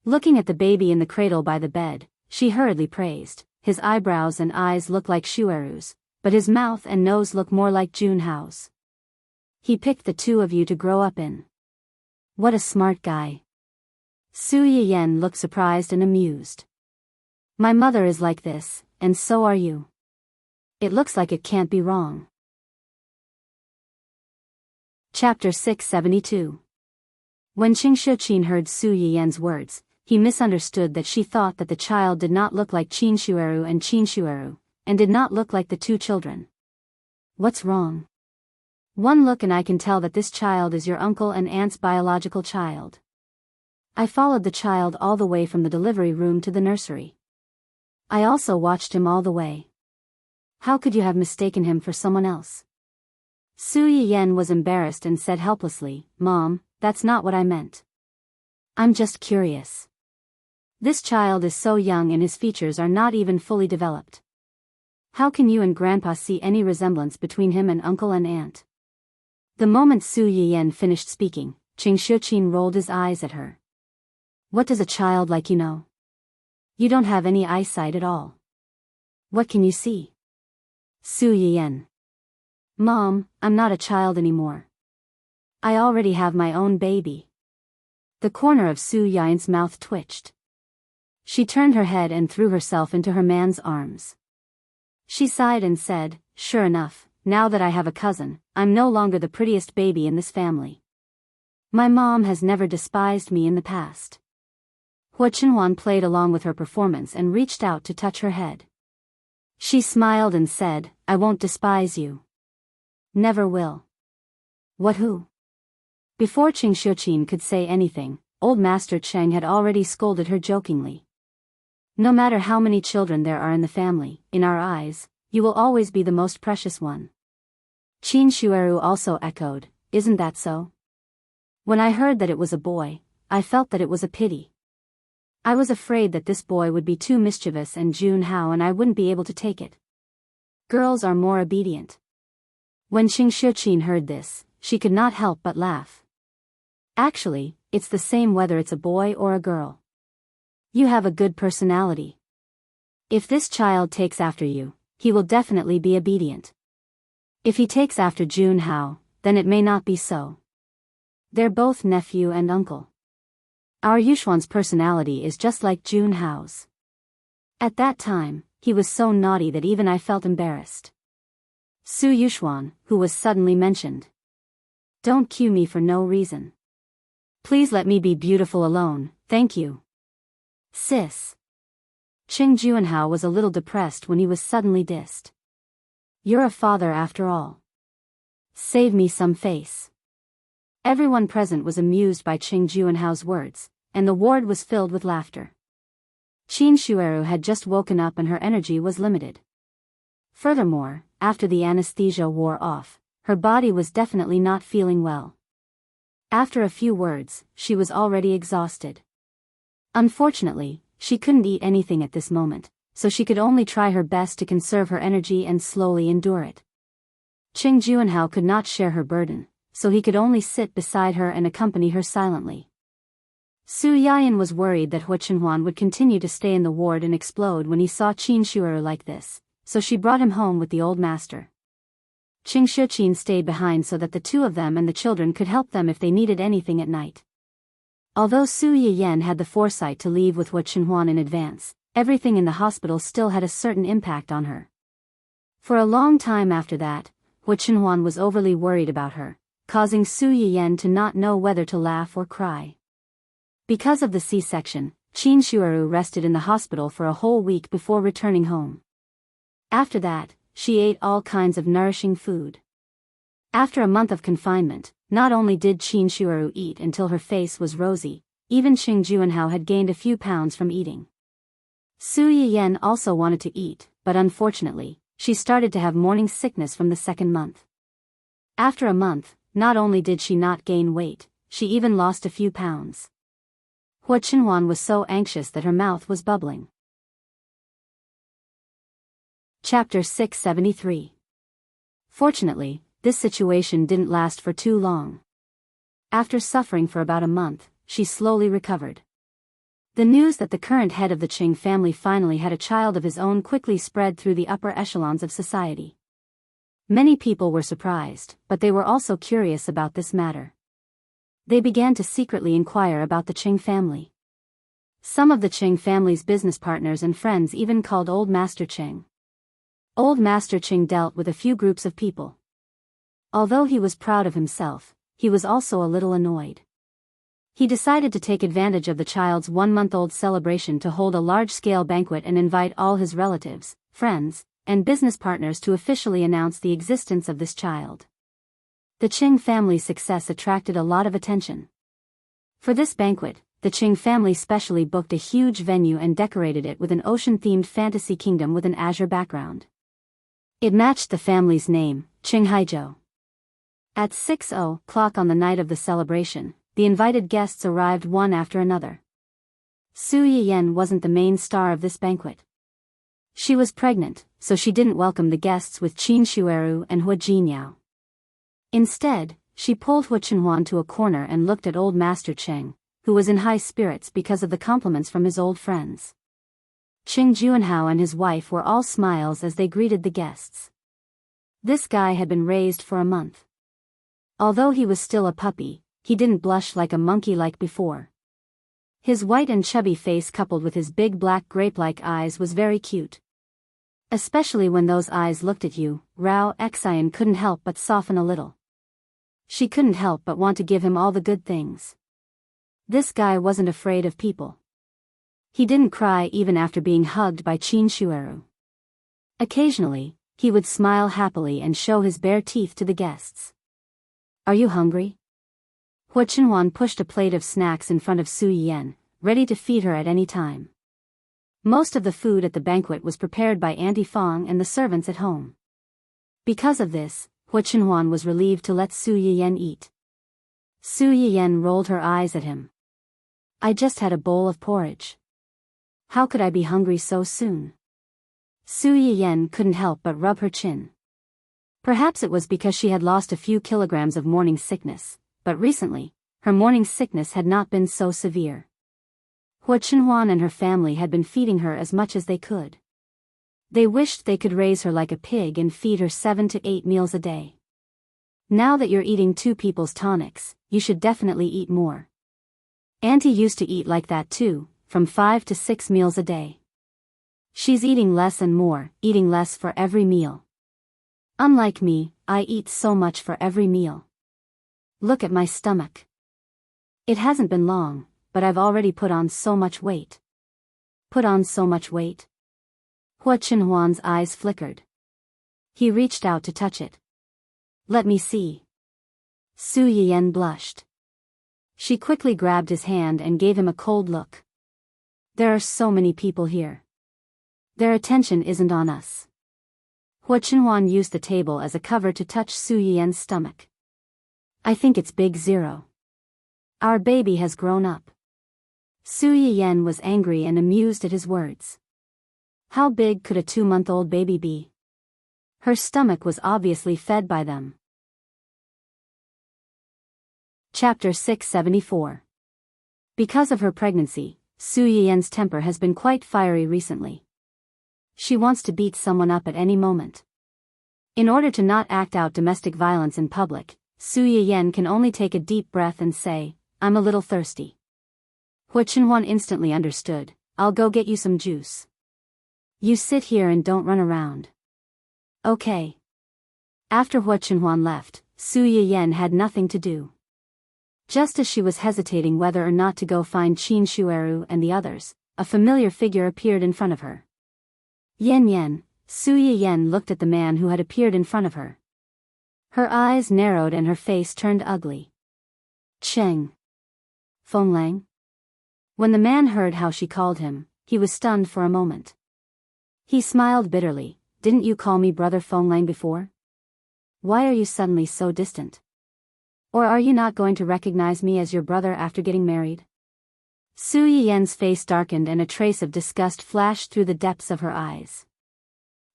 Speaker 1: Looking at the baby in the cradle by the bed, she hurriedly praised, "His eyebrows and eyes look like Shueru's, but his mouth and nose look more like Junhao's. He picked the two of you to grow up in. What a smart guy." Su Yiyen looked surprised and amused. "My mother is like this, and so are you. It looks like it can't be wrong." Chapter 672. When Qing Shuqin heard Su Yiyen's words, he misunderstood that she thought that the child did not look like Qin Shueru and did not look like the two children. "What's wrong? One look and I can tell that this child is your uncle and aunt's biological child. I followed the child all the way from the delivery room to the nursery. I also watched him all the way. How could you have mistaken him for someone else?" Su Yiyen was embarrassed and said helplessly, "Mom, that's not what I meant. I'm just curious. This child is so young and his features are not even fully developed. How can you and Grandpa see any resemblance between him and uncle and aunt?" The moment Su Yiyen finished speaking, Qing Shuqin rolled his eyes at her. "What does a child like you know? You don't have any eyesight at all. What can you see?" Su Yiyen. "Mom, I'm not a child anymore. I already have my own baby." The corner of Su Yiyen's mouth twitched. She turned her head and threw herself into her man's arms. She sighed and said, "Sure enough, now that I have a cousin, I'm no longer the prettiest baby in this family. My mom has never despised me in the past." Hua Chenhuan played along with her performance and reached out to touch her head. She smiled and said, "I won't despise you. Never will." "What who?" Before Qing Shuqin could say anything, Old Master Cheng had already scolded her jokingly. "No matter how many children there are in the family, in our eyes, you will always be the most precious one." Qin Shueru also echoed, "Isn't that so? When I heard that it was a boy, I felt that it was a pity. I was afraid that this boy would be too mischievous and Junhao and I wouldn't be able to take it. Girls are more obedient." When Qing Shuqin heard this, she could not help but laugh. "Actually, it's the same whether it's a boy or a girl. You have a good personality. If this child takes after you, he will definitely be obedient. If he takes after Junhao, then it may not be so. They're both nephew and uncle. Our Yushuan's personality is just like Junhao's. At that time, he was so naughty that even I felt embarrassed." Su Yushuan, who was suddenly mentioned. "Don't cue me for no reason. Please let me be beautiful alone, thank you." "Sis." Qing Juanhao was a little depressed when he was suddenly dissed. "You're a father after all. Save me some face." Everyone present was amused by Qing Juanhao's words, and the ward was filled with laughter. Qin Shueru had just woken up and her energy was limited. Furthermore, after the anesthesia wore off, her body was definitely not feeling well. After a few words, she was already exhausted. Unfortunately, she couldn't eat anything at this moment, so she could only try her best to conserve her energy and slowly endure it. Qing Juanhao could not share her burden, so he could only sit beside her and accompany her silently. Su Yiyen was worried that Hua Chenhuan would continue to stay in the ward and explode when he saw Qin Shueru like this, so she brought him home with the old master. Qing Shuqin stayed behind so that the two of them and the children could help them if they needed anything at night. Although Su Yiyen had the foresight to leave with Hua Chenhuan in advance, everything in the hospital still had a certain impact on her. For a long time after that, Hua Chenhuan was overly worried about her, causing Su Yiyen to not know whether to laugh or cry. Because of the C-section, Qin Shueru rested in the hospital for a whole week before returning home. After that, she ate all kinds of nourishing food. After a month of confinement, not only did Qin Shueru eat until her face was rosy, even Qing Juanhao had gained a few pounds from eating. Su Yiyen also wanted to eat, but unfortunately, she started to have morning sickness from the second month. After a month, not only did she not gain weight, she even lost a few pounds. Hua Chenhuan was so anxious that her mouth was bubbling. Chapter 673. Fortunately, this situation didn't last for too long. After suffering for about a month, she slowly recovered. The news that the current head of the Qing family finally had a child of his own quickly spread through the upper echelons of society. Many people were surprised, but they were also curious about this matter. They began to secretly inquire about the Qing family. Some of the Qing family's business partners and friends even called Old Master Qing. Old Master Qing dealt with a few groups of people. Although he was proud of himself, he was also a little annoyed. He decided to take advantage of the child's 1-month-old celebration to hold a large-scale banquet and invite all his relatives, friends, and business partners to officially announce the existence of this child. The Qing family's success attracted a lot of attention. For this banquet, the Qing family specially booked a huge venue and decorated it with an ocean-themed fantasy kingdom with an azure background. It matched the family's name, Qing Haizhou. At 6:00 on the night of the celebration, the invited guests arrived one after another. Su Yiyan wasn't the main star of this banquet. She was pregnant, so she didn't welcome the guests with Qin Shueru and Hua Jinyao. Instead, she pulled Hua Chenhuan to a corner and looked at Old Master Qing, who was in high spirits because of the compliments from his old friends. Qing Juanhao and his wife were all smiles as they greeted the guests. This guy had been raised for a month. Although he was still a puppy, he didn't blush like a monkey like before. His white and chubby face coupled with his big black grape-like eyes was very cute. Especially when those eyes looked at you, Rao Xian couldn't help but soften a little. She couldn't help but want to give him all the good things. This guy wasn't afraid of people. He didn't cry even after being hugged by Qin Shueru. Occasionally, he would smile happily and show his bare teeth to the guests. "Are you hungry?" Hua Chenhuan pushed a plate of snacks in front of Su Yiyan, ready to feed her at any time. Most of the food at the banquet was prepared by Auntie Fong and the servants at home. Because of this, Hua Chenhuan was relieved to let Su Yiyan eat. Su Yiyan rolled her eyes at him. "I just had a bowl of porridge. How could I be hungry so soon?" Su Yiyan couldn't help but rub her chin. Perhaps it was because she had lost a few kilograms of morning sickness, but recently, her morning sickness had not been so severe. Hua Chenhuan and her family had been feeding her as much as they could. They wished they could raise her like a pig and feed her 7 to 8 meals a day. "Now that you're eating 2 people's tonics, you should definitely eat more. Auntie used to eat like that too, from 5 to 6 meals a day. She's eating less and more, eating less for every meal. Unlike me, I eat so much for every meal. Look at my stomach. It hasn't been long, but I've already put on so much weight." "Put on so much weight?" Hua Chenhuan's eyes flickered. He reached out to touch it. "Let me see." Su Yiyan blushed. She quickly grabbed his hand and gave him a cold look. "There are so many people here. Their attention isn't on us." Hua Chenhuan used the table as a cover to touch Su Yiyan's stomach. "I think it's big 0. Our baby has grown up." Su Yiyan was angry and amused at his words. How big could a 2-month-old baby be? Her stomach was obviously fed by them. Chapter 674. Because of her pregnancy, Su Yiyan's temper has been quite fiery recently. She wants to beat someone up at any moment. In order to not act out domestic violence in public, Su Yiyan can only take a deep breath and say, "I'm a little thirsty." Hua Chenhuan instantly understood. "I'll go get you some juice. You sit here and don't run around." "Okay." After Hua Chenhuan left, Su Yiyan had nothing to do. Just as she was hesitating whether or not to go find Qin Shueru and the others, a familiar figure appeared in front of her. "Yan Yan." Su Yiyan looked at the man who had appeared in front of her. Her eyes narrowed and her face turned ugly. "Cheng. Fenglang?" When the man heard how she called him, he was stunned for a moment. He smiled bitterly. "Didn't you call me Brother Fenglang before? Why are you suddenly so distant? Or are you not going to recognize me as your brother after getting married? Su Yiyen's face darkened and a trace of disgust flashed through the depths of her eyes.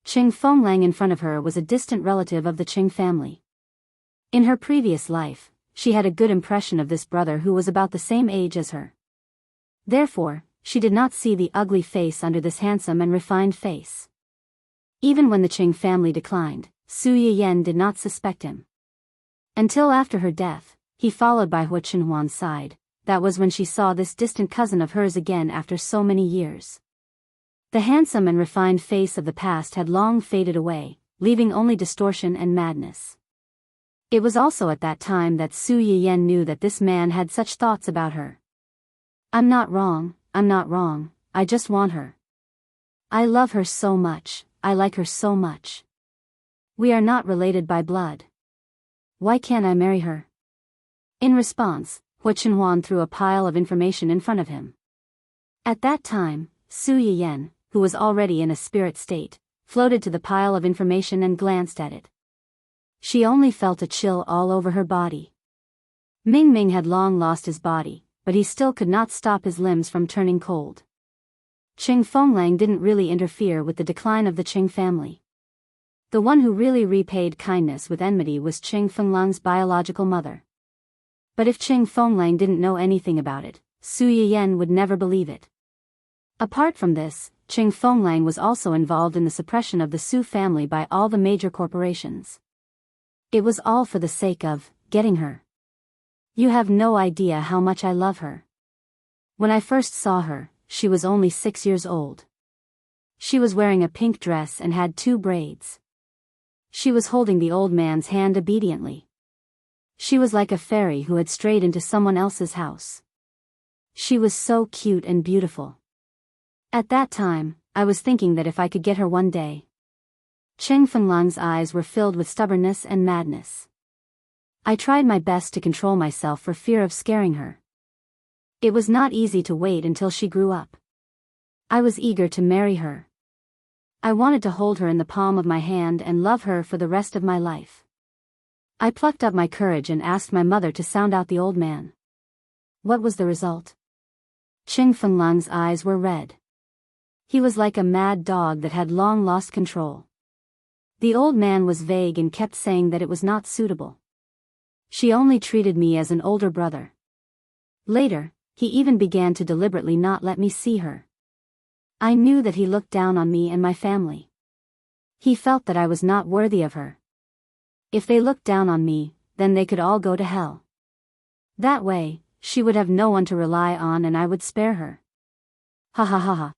Speaker 1: Qing Fenglang in front of her was a distant relative of the Qing family. In her previous life, she had a good impression of this brother who was about the same age as her. Therefore, she did not see the ugly face under this handsome and refined face. Even when the Qing family declined, Su Yiyen did not suspect him. Until after her death, he followed by Hua Qinhuan's side. That was when she saw this distant cousin of hers again after so many years. The handsome and refined face of the past had long faded away, leaving only distortion and madness. It was also at that time that Su Yiyen knew that this man had such thoughts about her. I'm not wrong, I just want her. I love her so much, I like her so much. We are not related by blood. Why can't I marry her? In response, Hua Qinhuan threw a pile of information in front of him. At that time, Su Yiyen, who was already in a spirit state, floated to the pile of information and glanced at it. She only felt a chill all over her body. Ming Ming had long lost his body, but he still could not stop his limbs from turning cold. Qing Fenglang didn't really interfere with the decline of the Qing family. The one who really repaid kindness with enmity was Qing Fenglang's biological mother. But if Qing Fenglang didn't know anything about it, Su Yiyen would never believe it. Apart from this, Qing Fenglang was also involved in the suppression of the Su family by all the major corporations. It was all for the sake of getting her. You have no idea how much I love her. When I first saw her, she was only 6 years old. She was wearing a pink dress and had 2 braids. She was holding the old man's hand obediently. She was like a fairy who had strayed into someone else's house. She was so cute and beautiful. At that time, I was thinking that if I could get her one day. Qing Fenglang's eyes were filled with stubbornness and madness. I tried my best to control myself for fear of scaring her. It was not easy to wait until she grew up. I was eager to marry her. I wanted to hold her in the palm of my hand and love her for the rest of my life. I plucked up my courage and asked my mother to sound out the old man. What was the result? Qing Fenglang's eyes were red. He was like a mad dog that had long lost control. The old man was vague and kept saying that it was not suitable. She only treated me as an older brother. Later, he even began to deliberately not let me see her. I knew that he looked down on me and my family. He felt that I was not worthy of her. If they looked down on me, then they could all go to hell. That way, she would have no one to rely on and I would spare her. Ha ha ha ha.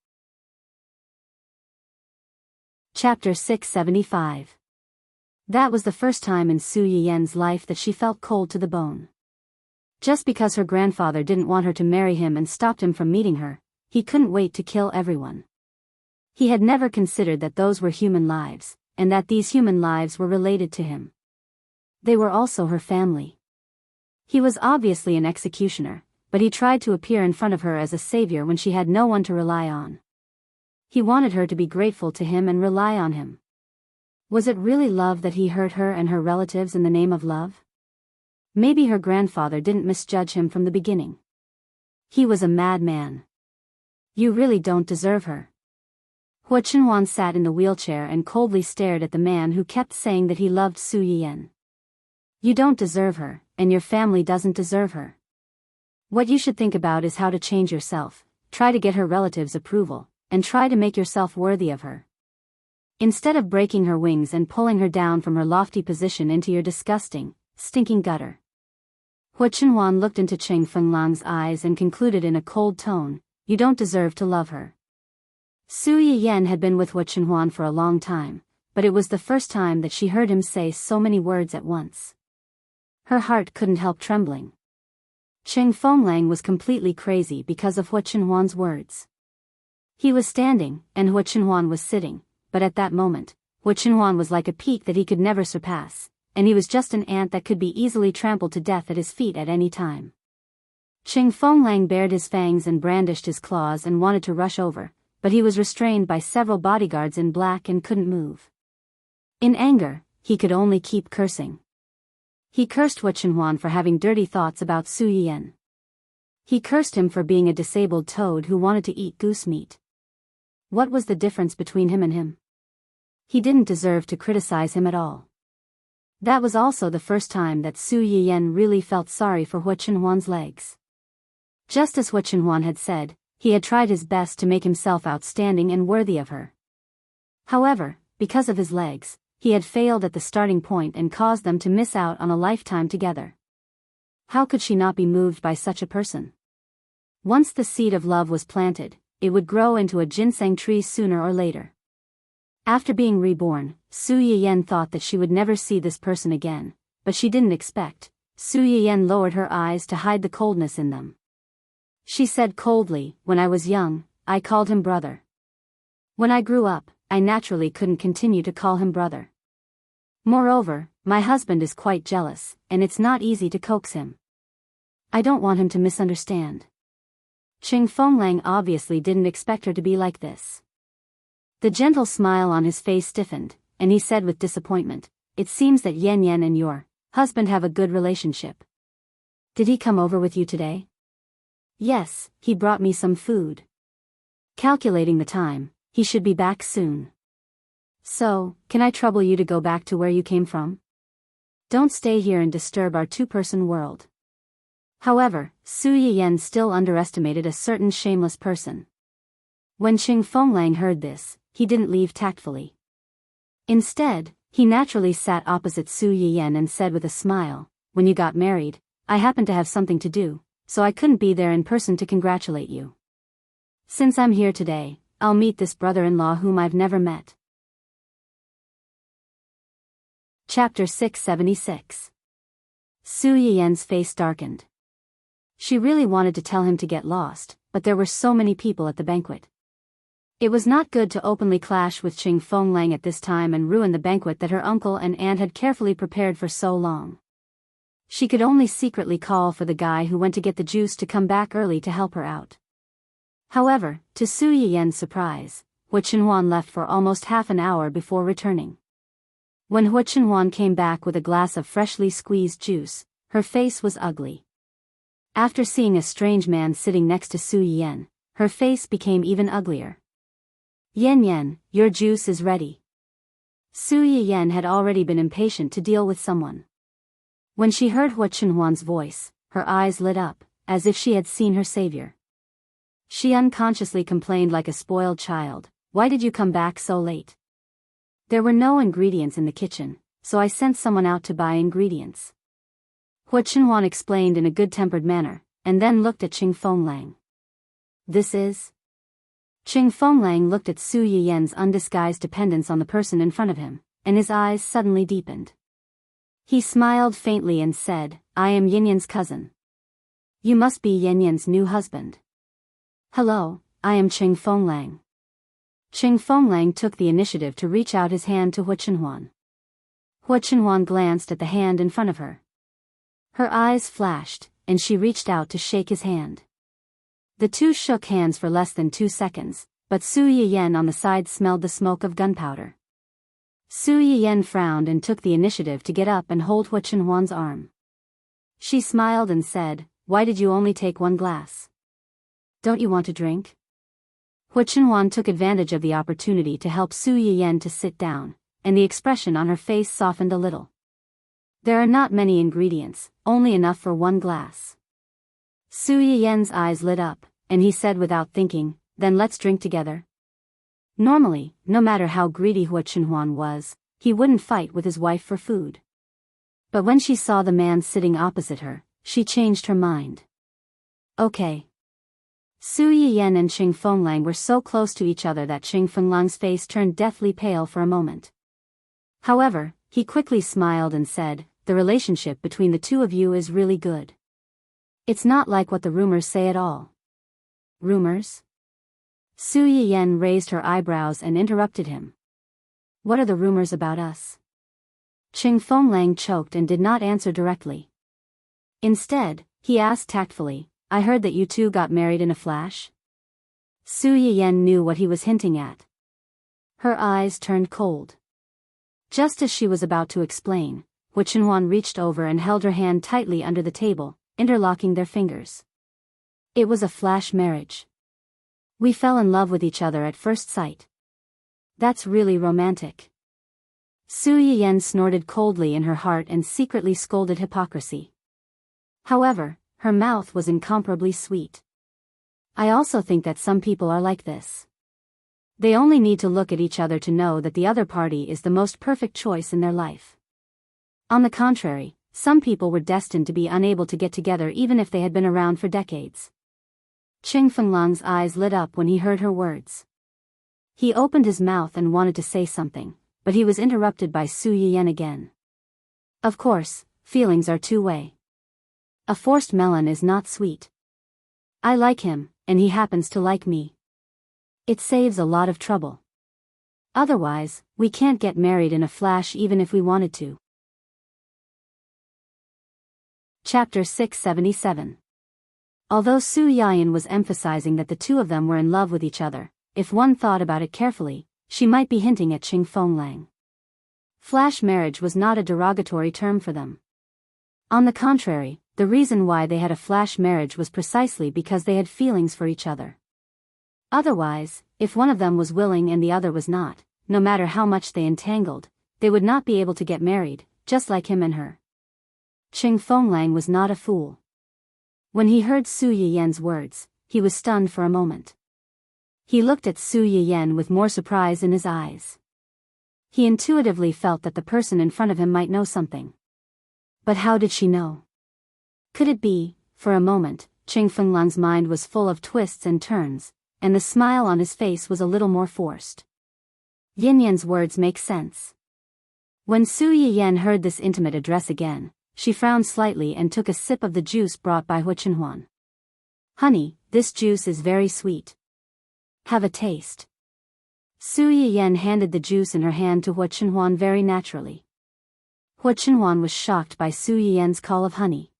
Speaker 1: Chapter 675. That was the first time in Su Yiyen's life that she felt cold to the bone. Just because her grandfather didn't want her to marry him and stopped him from meeting her, he couldn't wait to kill everyone. He had never considered that those were human lives, and that these human lives were related to him. They were also her family. He was obviously an executioner, but he tried to appear in front of her as a savior when she had no one to rely on. He wanted her to be grateful to him and rely on him. Was it really love that he hurt her and her relatives in the name of love? Maybe her grandfather didn't misjudge him from the beginning. He was a madman. You really don't deserve her. Hua Qinhuan sat in the wheelchair and coldly stared at the man who kept saying that he loved Su Yiyen. You don't deserve her, and your family doesn't deserve her. What you should think about is how to change yourself, try to get her relatives' approval, and try to make yourself worthy of her. Instead of breaking her wings and pulling her down from her lofty position into your disgusting, stinking gutter. Hua Qinhuan looked into Qing Fenglang's eyes and concluded in a cold tone, you don't deserve to love her. Su Yiyen had been with Hua Qinhuan for a long time, but it was the first time that she heard him say so many words at once. Her heart couldn't help trembling. Qing Fenglang was completely crazy because of Hua Qinhuan's words. He was standing, and Hua Qinhuan was sitting, but at that moment, Hua Qinhuan was like a peak that he could never surpass, and he was just an ant that could be easily trampled to death at his feet at any time. Qing Fenglang bared his fangs and brandished his claws and wanted to rush over, but he was restrained by several bodyguards in black and couldn't move. In anger, he could only keep cursing. He cursed Hu Chenhuan for having dirty thoughts about Su Yiyan. He cursed him for being a disabled toad who wanted to eat goose meat. What was the difference between him and him? He didn't deserve to criticize him at all. That was also the first time that Su Yiyan really felt sorry for Hu Chenhuan's legs. Just as Hu Chenhuan had said, he had tried his best to make himself outstanding and worthy of her. However, because of his legs, he had failed at the starting point and caused them to miss out on a lifetime together. How could she not be moved by such a person? Once the seed of love was planted, it would grow into a ginseng tree sooner or later. After being reborn, Su Yiyan thought that she would never see this person again, but she didn't expect. Su Yiyan lowered her eyes to hide the coldness in them. She said coldly, "When I was young, I called him brother. When I grew up, I naturally couldn't continue to call him brother. Moreover, my husband is quite jealous, and it's not easy to coax him. I don't want him to misunderstand." Qing Fenglang obviously didn't expect her to be like this. The gentle smile on his face stiffened, and he said with disappointment, "It seems that Yan Yan and your husband have a good relationship. Did he come over with you today?" "Yes, he brought me some food." Calculating the time, he should be back soon. "So, can I trouble you to go back to where you came from? Don't stay here and disturb our two-person world." However, Su Yiyan still underestimated a certain shameless person. When Qing Fenglang heard this, he didn't leave tactfully. Instead, he naturally sat opposite Su Yiyan and said with a smile, "When you got married, I happened to have something to do, so I couldn't be there in person to congratulate you. Since I'm here today, I'll meet this brother-in-law whom I've never met." Chapter 676. Su Yiyan's face darkened. She really wanted to tell him to get lost, but there were so many people at the banquet. It was not good to openly clash with Qing Fenglang at this time and ruin the banquet that her uncle and aunt had carefully prepared for so long. She could only secretly call for the guy who went to get the juice to come back early to help her out. However, to Su Yiyan's surprise, Hu Chenhuan left for almost half an hour before returning. When Hu Chenhuan came back with a glass of freshly squeezed juice, her face was ugly. After seeing a strange man sitting next to Su Yiyan, her face became even uglier. "Yan Yan, your juice is ready." Su Yiyan had already been impatient to deal with someone. When she heard Hu Chenhuan's voice, her eyes lit up, as if she had seen her savior. She unconsciously complained like a spoiled child, "Why did you come back so late? There were no ingredients in the kitchen, so I sent someone out to buy ingredients." Hu Chenhuan explained in a good-tempered manner, and then looked at Qing Fenglang. "This is?" Qing Fenglang looked at Su Yiyan's undisguised dependence on the person in front of him, and his eyes suddenly deepened. He smiled faintly and said, "I am Yan Yan's cousin. You must be Yan Yan's new husband." "Hello, I am Qing Fenglang." Qing Fenglang took the initiative to reach out his hand to Hu Chenhuan. Hu Chenhuan glanced at the hand in front of her. Her eyes flashed, and she reached out to shake his hand. The two shook hands for less than 2 seconds, but Su Yiyan on the side smelled the smoke of gunpowder. Su Yiyan frowned and took the initiative to get up and hold Hu Chenhuan's arm. She smiled and said, "Why did you only take 1 glass? Don't you want to drink?" Hu Chenhuan took advantage of the opportunity to help Su Yiyan to sit down, and the expression on her face softened a little. "There are not many ingredients, only enough for 1 glass." Su Yiyan's eyes lit up, and he said without thinking, "Then let's drink together." Normally, no matter how greedy Hu Chenhuan was, he wouldn't fight with his wife for food. But when she saw the man sitting opposite her, she changed her mind. "Okay." Su Yiyan and Qing Fenglang were so close to each other that Qing Fenglang's face turned deathly pale for a moment. However, he quickly smiled and said, "The relationship between the two of you is really good. It's not like what the rumors say at all." "Rumors?" Su Yiyan raised her eyebrows and interrupted him. "What are the rumors about us?" Qing Fenglang choked and did not answer directly. Instead, he asked tactfully, "I heard that you two got married in a flash?" Su Yiyan knew what he was hinting at. Her eyes turned cold. Just as she was about to explain, Hu Chenhuan reached over and held her hand tightly under the table, interlocking their fingers. It was a flash marriage. We fell in love with each other at first sight. That's really romantic. Su Yiyan snorted coldly in her heart and secretly scolded hypocrisy. However, her mouth was incomparably sweet. I also think that some people are like this. They only need to look at each other to know that the other party is the most perfect choice in their life. On the contrary, some people were destined to be unable to get together even if they had been around for decades. Qing Fenglang's eyes lit up when he heard her words. He opened his mouth and wanted to say something, but he was interrupted by Su Yiyan again. Of course, feelings are two-way. A forced melon is not sweet. I like him, and he happens to like me. It saves a lot of trouble. Otherwise, we can't get married in a flash even if we wanted to. Chapter 677. Although Su Yiyan was emphasizing that the two of them were in love with each other, if one thought about it carefully, she might be hinting at Qing Fenglang. Flash marriage was not a derogatory term for them. On the contrary, the reason why they had a flash marriage was precisely because they had feelings for each other. Otherwise, if one of them was willing and the other was not, no matter how much they entangled, they would not be able to get married, just like him and her. Qing Fenglang was not a fool. When he heard Su Yiyan's words, he was stunned for a moment. He looked at Su Yiyan with more surprise in his eyes. He intuitively felt that the person in front of him might know something. But how did she know? Could it be, for a moment, Qing Fenglang's mind was full of twists and turns, and the smile on his face was a little more forced. Yin Yan's words make sense. When Su Yiyan heard this intimate address again, she frowned slightly and took a sip of the juice brought by Hu Chenhuan. Honey, this juice is very sweet. Have a taste. Su Yiyan handed the juice in her hand to Hu Chenhuan very naturally. Hu Chenhuan was shocked by Su Yiyan's call of honey.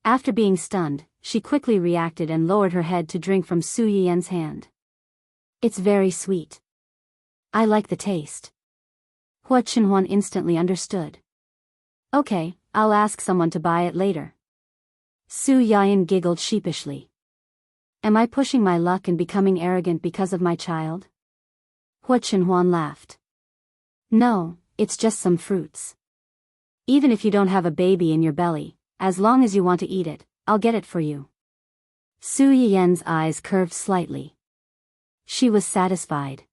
Speaker 1: After being stunned, she quickly reacted and lowered her head to drink from Su Yiyan's hand. It's very sweet. I like the taste. Hu Chenhuan instantly understood. Okay, I'll ask someone to buy it later. Su Yiyan giggled sheepishly. Am I pushing my luck and becoming arrogant because of my child? Hu Chenhuan laughed. No, it's just some fruits. Even if you don't have a baby in your belly, as long as you want to eat it, I'll get it for you. Su Yiyan's eyes curved slightly. She was satisfied.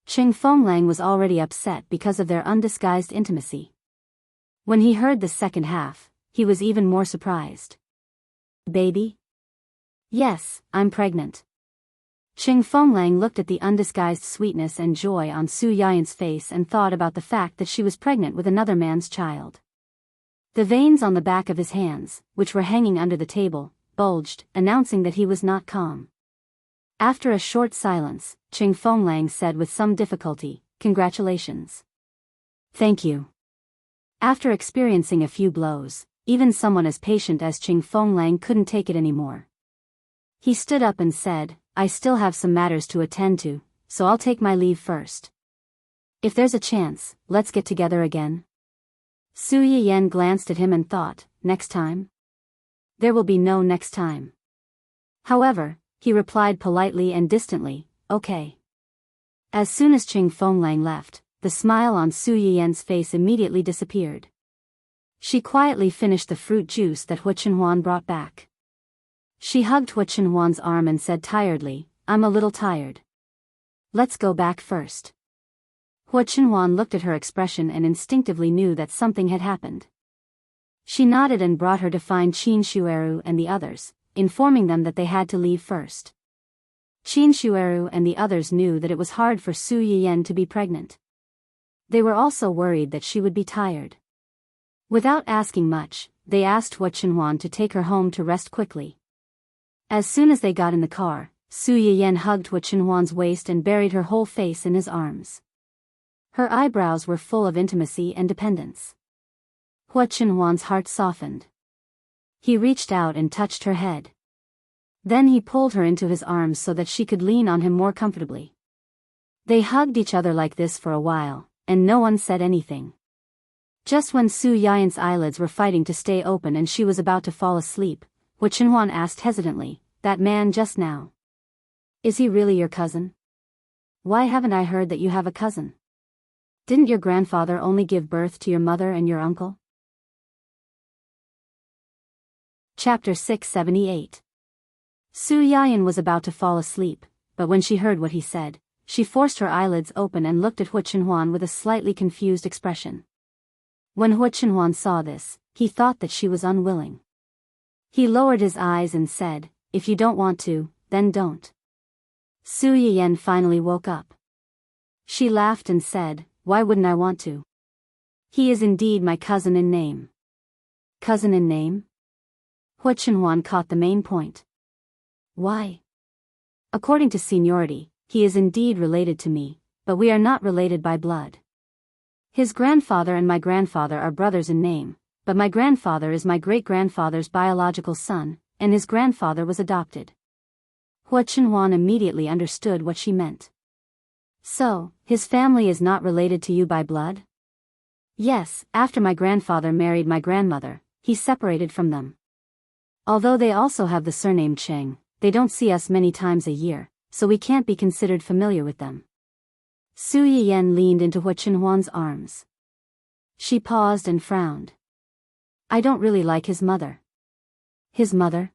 Speaker 1: Qing Fenglang was already upset because of their undisguised intimacy. When he heard the second half, he was even more surprised. Baby? Yes, I'm pregnant. Qing Fenglang looked at the undisguised sweetness and joy on Su Yiyan's face and thought about the fact that she was pregnant with another man's child. The veins on the back of his hands, which were hanging under the table, bulged, announcing that he was not calm. After a short silence, Qing Fenglang said with some difficulty, "Congratulations." "Thank you." After experiencing a few blows, even someone as patient as Qing Fenglang couldn't take it anymore. He stood up and said, I still have some matters to attend to, so I'll take my leave first. If there's a chance, let's get together again. Su Yiyan glanced at him and thought, next time? There will be no next time. However, he replied politely and distantly, okay. As soon as Qing Fenglang left, the smile on Su Yiyan's face immediately disappeared. She quietly finished the fruit juice that Hu Chenhuan brought back. She hugged Hu Chenhuan's arm and said tiredly, I'm a little tired. Let's go back first. Hu Chenhuan looked at her expression and instinctively knew that something had happened. She nodded and brought her to find Qin Shueru and the others, informing them that they had to leave first. Qin Shueru and the others knew that it was hard for Su Yiyan to be pregnant. They were also worried that she would be tired. Without asking much, they asked Hu Chenhuan to take her home to rest quickly. As soon as they got in the car, Su Yiyan hugged Hu Chenhuan's waist and buried her whole face in his arms. Her eyebrows were full of intimacy and dependence. Hu Chenhuan's heart softened. He reached out and touched her head. Then he pulled her into his arms so that she could lean on him more comfortably. They hugged each other like this for a while, and no one said anything. Just when Su Yan's eyelids were fighting to stay open and she was about to fall asleep, Hu Chenhuan asked hesitantly, "That man just now. Is he really your cousin? Why haven't I heard that you have a cousin? Didn't your grandfather only give birth to your mother and your uncle?" Chapter 678. Su Yan was about to fall asleep, but when she heard what he said, she forced her eyelids open and looked at Hu Chenhuan with a slightly confused expression. When Hu Chenhuan saw this, he thought that she was unwilling. He lowered his eyes and said, "If you don't want to, then don't." Su Yan finally woke up. She laughed and said, "Why wouldn't I want to? He is indeed my cousin in name." Cousin in name? Hu Chenhuan caught the main point. Why? According to seniority, he is indeed related to me, but we are not related by blood. His grandfather and my grandfather are brothers in name, but my grandfather is my great-grandfather's biological son, and his grandfather was adopted. Hu Chenhuan immediately understood what she meant. So, his family is not related to you by blood? Yes, after my grandfather married my grandmother, he separated from them. Although they also have the surname Cheng, they don't see us many times a year, so we can't be considered familiar with them. Su Yan leaned into Hu Chenhuan's arms. She paused and frowned. I don't really like his mother. His mother?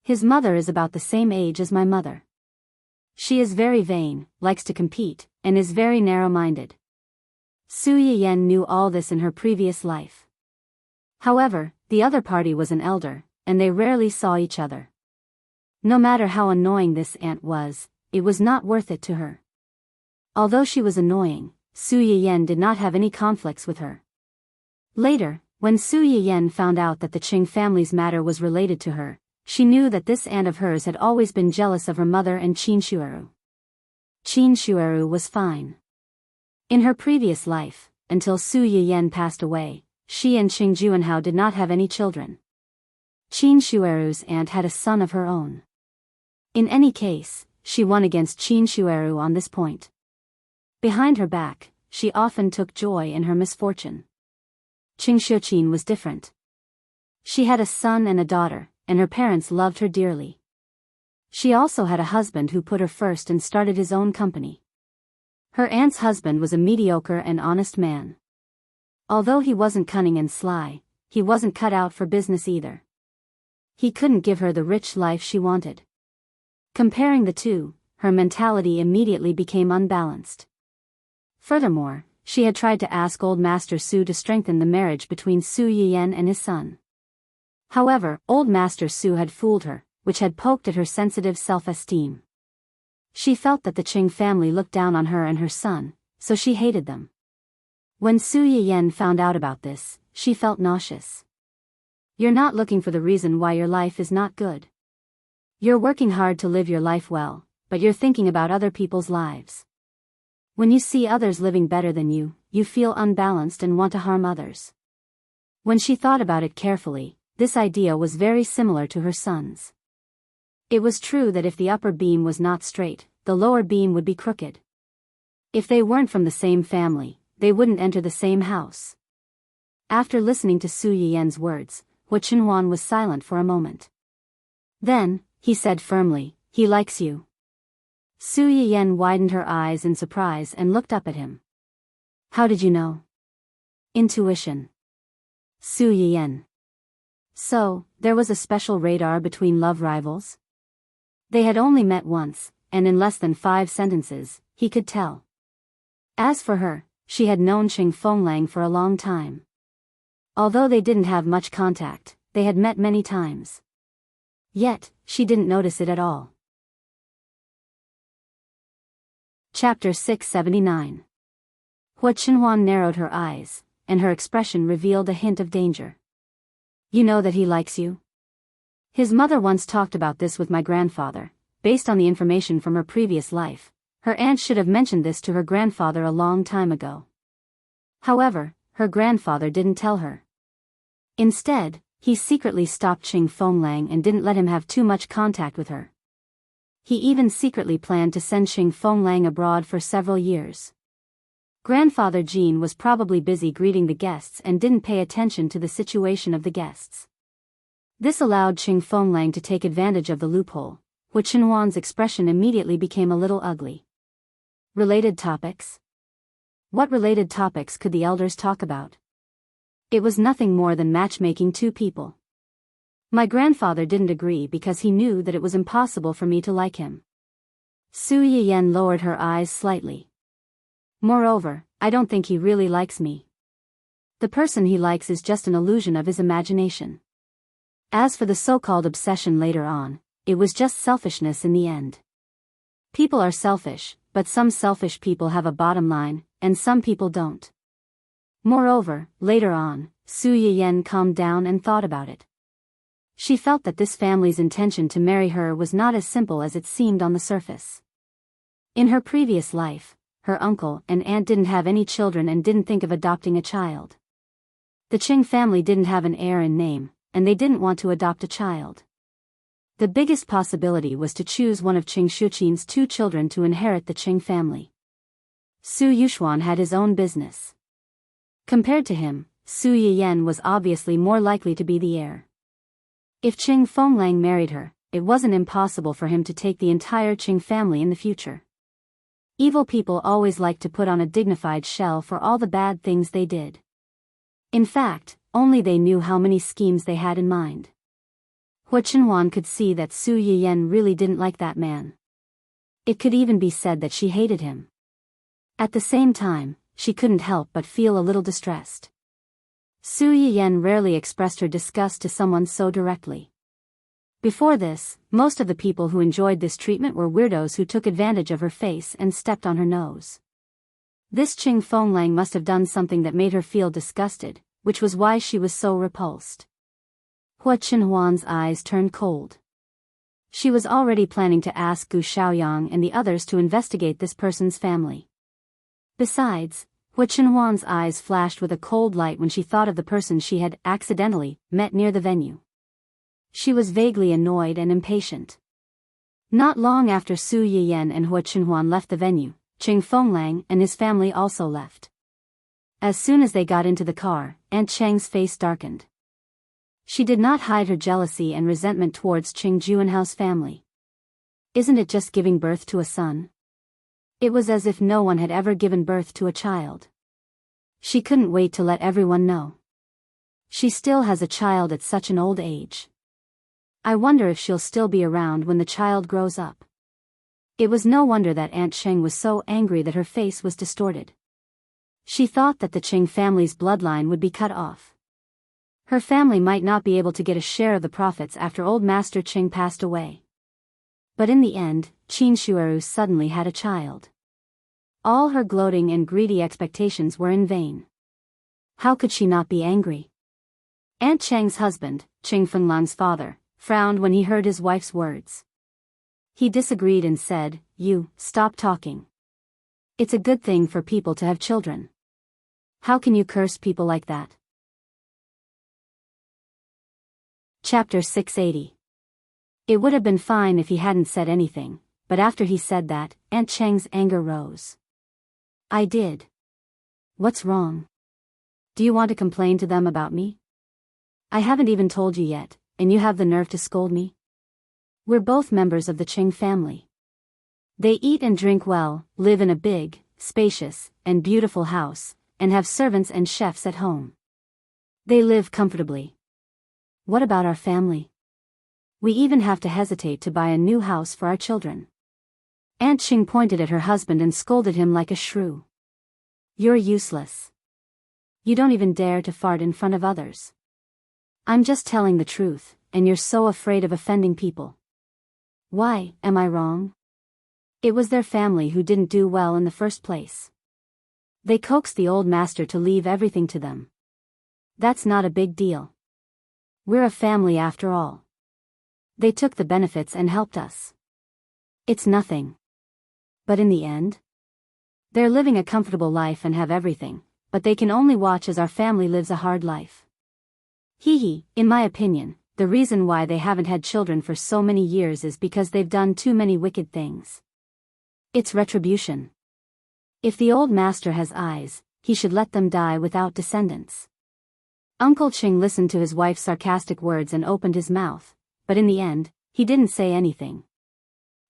Speaker 1: His mother is about the same age as my mother. She is very vain, likes to compete, and is very narrow-minded. Su Yan knew all this in her previous life. However, the other party was an elder, and they rarely saw each other. No matter how annoying this aunt was, it was not worth it to her. Although she was annoying, Su Yan did not have any conflicts with her. Later, when Su Yan found out that the Qing family's matter was related to her, she knew that this aunt of hers had always been jealous of her mother and Qin Shueru. Qin Shueru was fine. In her previous life, until Su Yan passed away, she and Qing Juanhao did not have any children. Qin Shueru's aunt had a son of her own. In any case, she won against Qin Shueru on this point. Behind her back, she often took joy in her misfortune. Qing Xiuqin was different. She had a son and a daughter, and her parents loved her dearly. She also had a husband who put her first and started his own company. Her aunt's husband was a mediocre and honest man. Although he wasn't cunning and sly, he wasn't cut out for business either. He couldn't give her the rich life she wanted. Comparing the two, her mentality immediately became unbalanced. Furthermore, she had tried to ask Old Master Su to strengthen the marriage between Su Yan and his son. However, Old Master Su had fooled her, which had poked at her sensitive self-esteem. She felt that the Qing family looked down on her and her son, so she hated them. When Su Yan found out about this, she felt nauseous. You're not looking for the reason why your life is not good. You're working hard to live your life well, but you're thinking about other people's lives. When you see others living better than you, you feel unbalanced and want to harm others. When she thought about it carefully, this idea was very similar to her son's. It was true that if the upper beam was not straight, the lower beam would be crooked. If they weren't from the same family, they wouldn't enter the same house. After listening to Su Yan's words, Hu Chenhuan was silent for a moment. Then, he said firmly, "He likes you." Su Yan widened her eyes in surprise and looked up at him. "How did you know?" "Intuition." Su Yan. So, there was a special radar between love rivals? They had only met once, and in less than 5 sentences, he could tell. As for her, she had known Qing Fenglang for a long time. Although they didn't have much contact, they had met many times. Yet, she didn't notice it at all. Chapter 679. Hu Chenhuan narrowed her eyes, and her expression revealed a hint of danger. "You know that he likes you?" His mother once talked about this with my grandfather. Based on the information from her previous life, her aunt should have mentioned this to her grandfather a long time ago. However, her grandfather didn't tell her. Instead, he secretly stopped Qing Fenglang and didn't let him have too much contact with her. He even secretly planned to send Qing Fenglang abroad for several years. Grandfather Jean was probably busy greeting the guests and didn't pay attention to the situation of the guests. This allowed Qing Fenglang to take advantage of the loophole, which Xinhuan's expression immediately became a little ugly. Related topics? What related topics could the elders talk about? It was nothing more than matchmaking two people. My grandfather didn't agree because he knew that it was impossible for me to like him. Su Yiyan lowered her eyes slightly. Moreover, I don't think he really likes me. The person he likes is just an illusion of his imagination. As for the so-called obsession later on, it was just selfishness in the end. People are selfish, but some selfish people have a bottom line, and some people don't. Moreover, later on, Su Yiyan calmed down and thought about it. She felt that this family's intention to marry her was not as simple as it seemed on the surface. In her previous life, her uncle and aunt didn't have any children and didn't think of adopting a child. The Qing family didn't have an heir in name, and they didn't want to adopt a child. The biggest possibility was to choose one of Qing Shuqin's two children to inherit the Qing family. Su Yuxuan had his own business. Compared to him, Su Yiyan was obviously more likely to be the heir. If Qing Fenglang married her, it wasn't impossible for him to take the entire Qing family in the future. Evil people always like to put on a dignified shell for all the bad things they did. In fact, only they knew how many schemes they had in mind. Hua Qinhuan could see that Su Yiyan really didn't like that man. It could even be said that she hated him. At the same time, she couldn't help but feel a little distressed. Su Yiyan rarely expressed her disgust to someone so directly. Before this, most of the people who enjoyed this treatment were weirdos who took advantage of her face and stepped on her nose. This Qing Fenglang must have done something that made her feel disgusted, which was why she was so repulsed. Hua Qinhuan's eyes turned cold. She was already planning to ask Gu Xiaoyang and the others to investigate this person's family. Besides, Hua Qinhuan's eyes flashed with a cold light when she thought of the person she had accidentally met near the venue. She was vaguely annoyed and impatient. Not long after Su Yiyan and Hua Qinhuan left the venue, Qing Fenglang and his family also left. As soon as they got into the car, Aunt Cheng's face darkened. She did not hide her jealousy and resentment towards Qing Juanhao's family. Isn't it just giving birth to a son? It was as if no one had ever given birth to a child. She couldn't wait to let everyone know. She still has a child at such an old age. I wonder if she'll still be around when the child grows up. It was no wonder that Aunt Cheng was so angry that her face was distorted. She thought that the Qing family's bloodline would be cut off. Her family might not be able to get a share of the profits after old Master Qing passed away. But in the end, Qin Shueru suddenly had a child. All her gloating and greedy expectations were in vain. How could she not be angry? Aunt Cheng's husband, Qing Fenglang's father, frowned when he heard his wife's words. He disagreed and said, "You, stop talking. It's a good thing for people to have children. How can you curse people like that?" Chapter 680. It would have been fine if he hadn't said anything, but after he said that, Aunt Cheng's anger rose. "I did. What's wrong? Do you want to complain to them about me? I haven't even told you yet, and you have the nerve to scold me? We're both members of the Qing family. They eat and drink well, live in a big, spacious, and beautiful house, and have servants and chefs at home. They live comfortably. What about our family? We even have to hesitate to buy a new house for our children." Aunt Qing pointed at her husband and scolded him like a shrew. "You're useless. You don't even dare to fart in front of others. I'm just telling the truth, and you're so afraid of offending people. Why, am I wrong? It was their family who didn't do well in the first place. They coaxed the old master to leave everything to them. That's not a big deal. We're a family after all. They took the benefits and helped us. It's nothing. But in the end, they're living a comfortable life and have everything, but they can only watch as our family lives a hard life. Hee, in my opinion, the reason why they haven't had children for so many years is because they've done too many wicked things. It's retribution. If the old master has eyes, he should let them die without descendants. Uncle Ching listened to his wife's sarcastic words and opened his mouth, but in the end, he didn't say anything.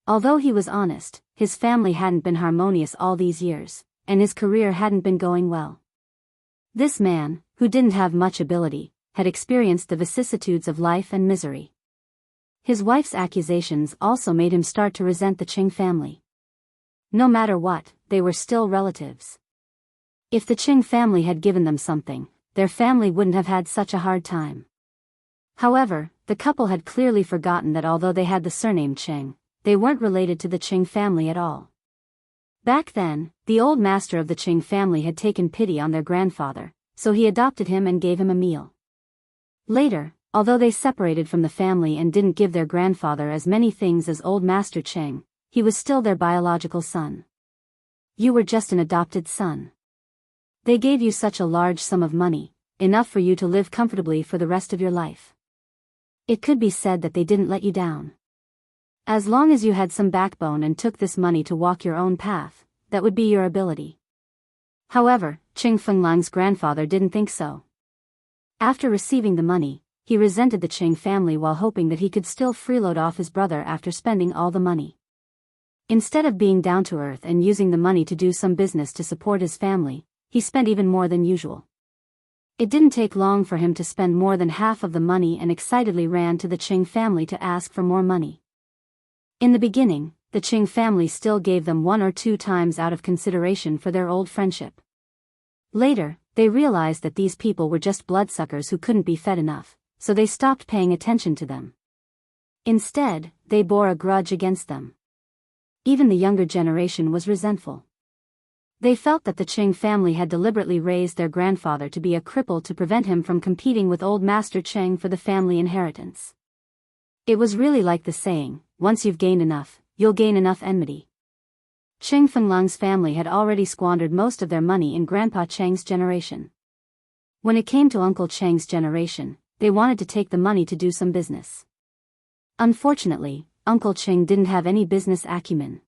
Speaker 1: Although he was honest, his family hadn't been harmonious all these years, and his career hadn't been going well. This man, who didn't have much ability, had experienced the vicissitudes of life and misery. His wife's accusations also made him start to resent the Ching family. No matter what, they were still relatives. If the Ching family had given them something, their family wouldn't have had such a hard time. However, the couple had clearly forgotten that although they had the surname Ching, they weren't related to the Ching family at all. Back then, the old master of the Ching family had taken pity on their grandfather, so he adopted him and gave him a meal. Later, although they separated from the family and didn't give their grandfather as many things as old Master Ching, he was still their biological son. You were just an adopted son. They gave you such a large sum of money, enough for you to live comfortably for the rest of your life. It could be said that they didn't let you down. As long as you had some backbone and took this money to walk your own path, that would be your ability. However, Ching Fenglang's grandfather didn't think so. After receiving the money, he resented the Ching family while hoping that he could still freeload off his brother after spending all the money. Instead of being down to earth and using the money to do some business to support his family, he spent even more than usual. It didn't take long for him to spend more than half of the money and excitedly ran to the Ching family to ask for more money. In the beginning, the Ching family still gave them 1 or 2 times out of consideration for their old friendship. Later, they realized that these people were just bloodsuckers who couldn't be fed enough, so they stopped paying attention to them. Instead, they bore a grudge against them. Even the younger generation was resentful. They felt that the Ching family had deliberately raised their grandfather to be a cripple to prevent him from competing with old Master Cheng for the family inheritance. It was really like the saying, once you've gained enough, you'll gain enough enmity. Cheng Fenglang's family had already squandered most of their money in Grandpa Cheng's generation. When it came to Uncle Cheng's generation, they wanted to take the money to do some business. Unfortunately, Uncle Cheng didn't have any business acumen.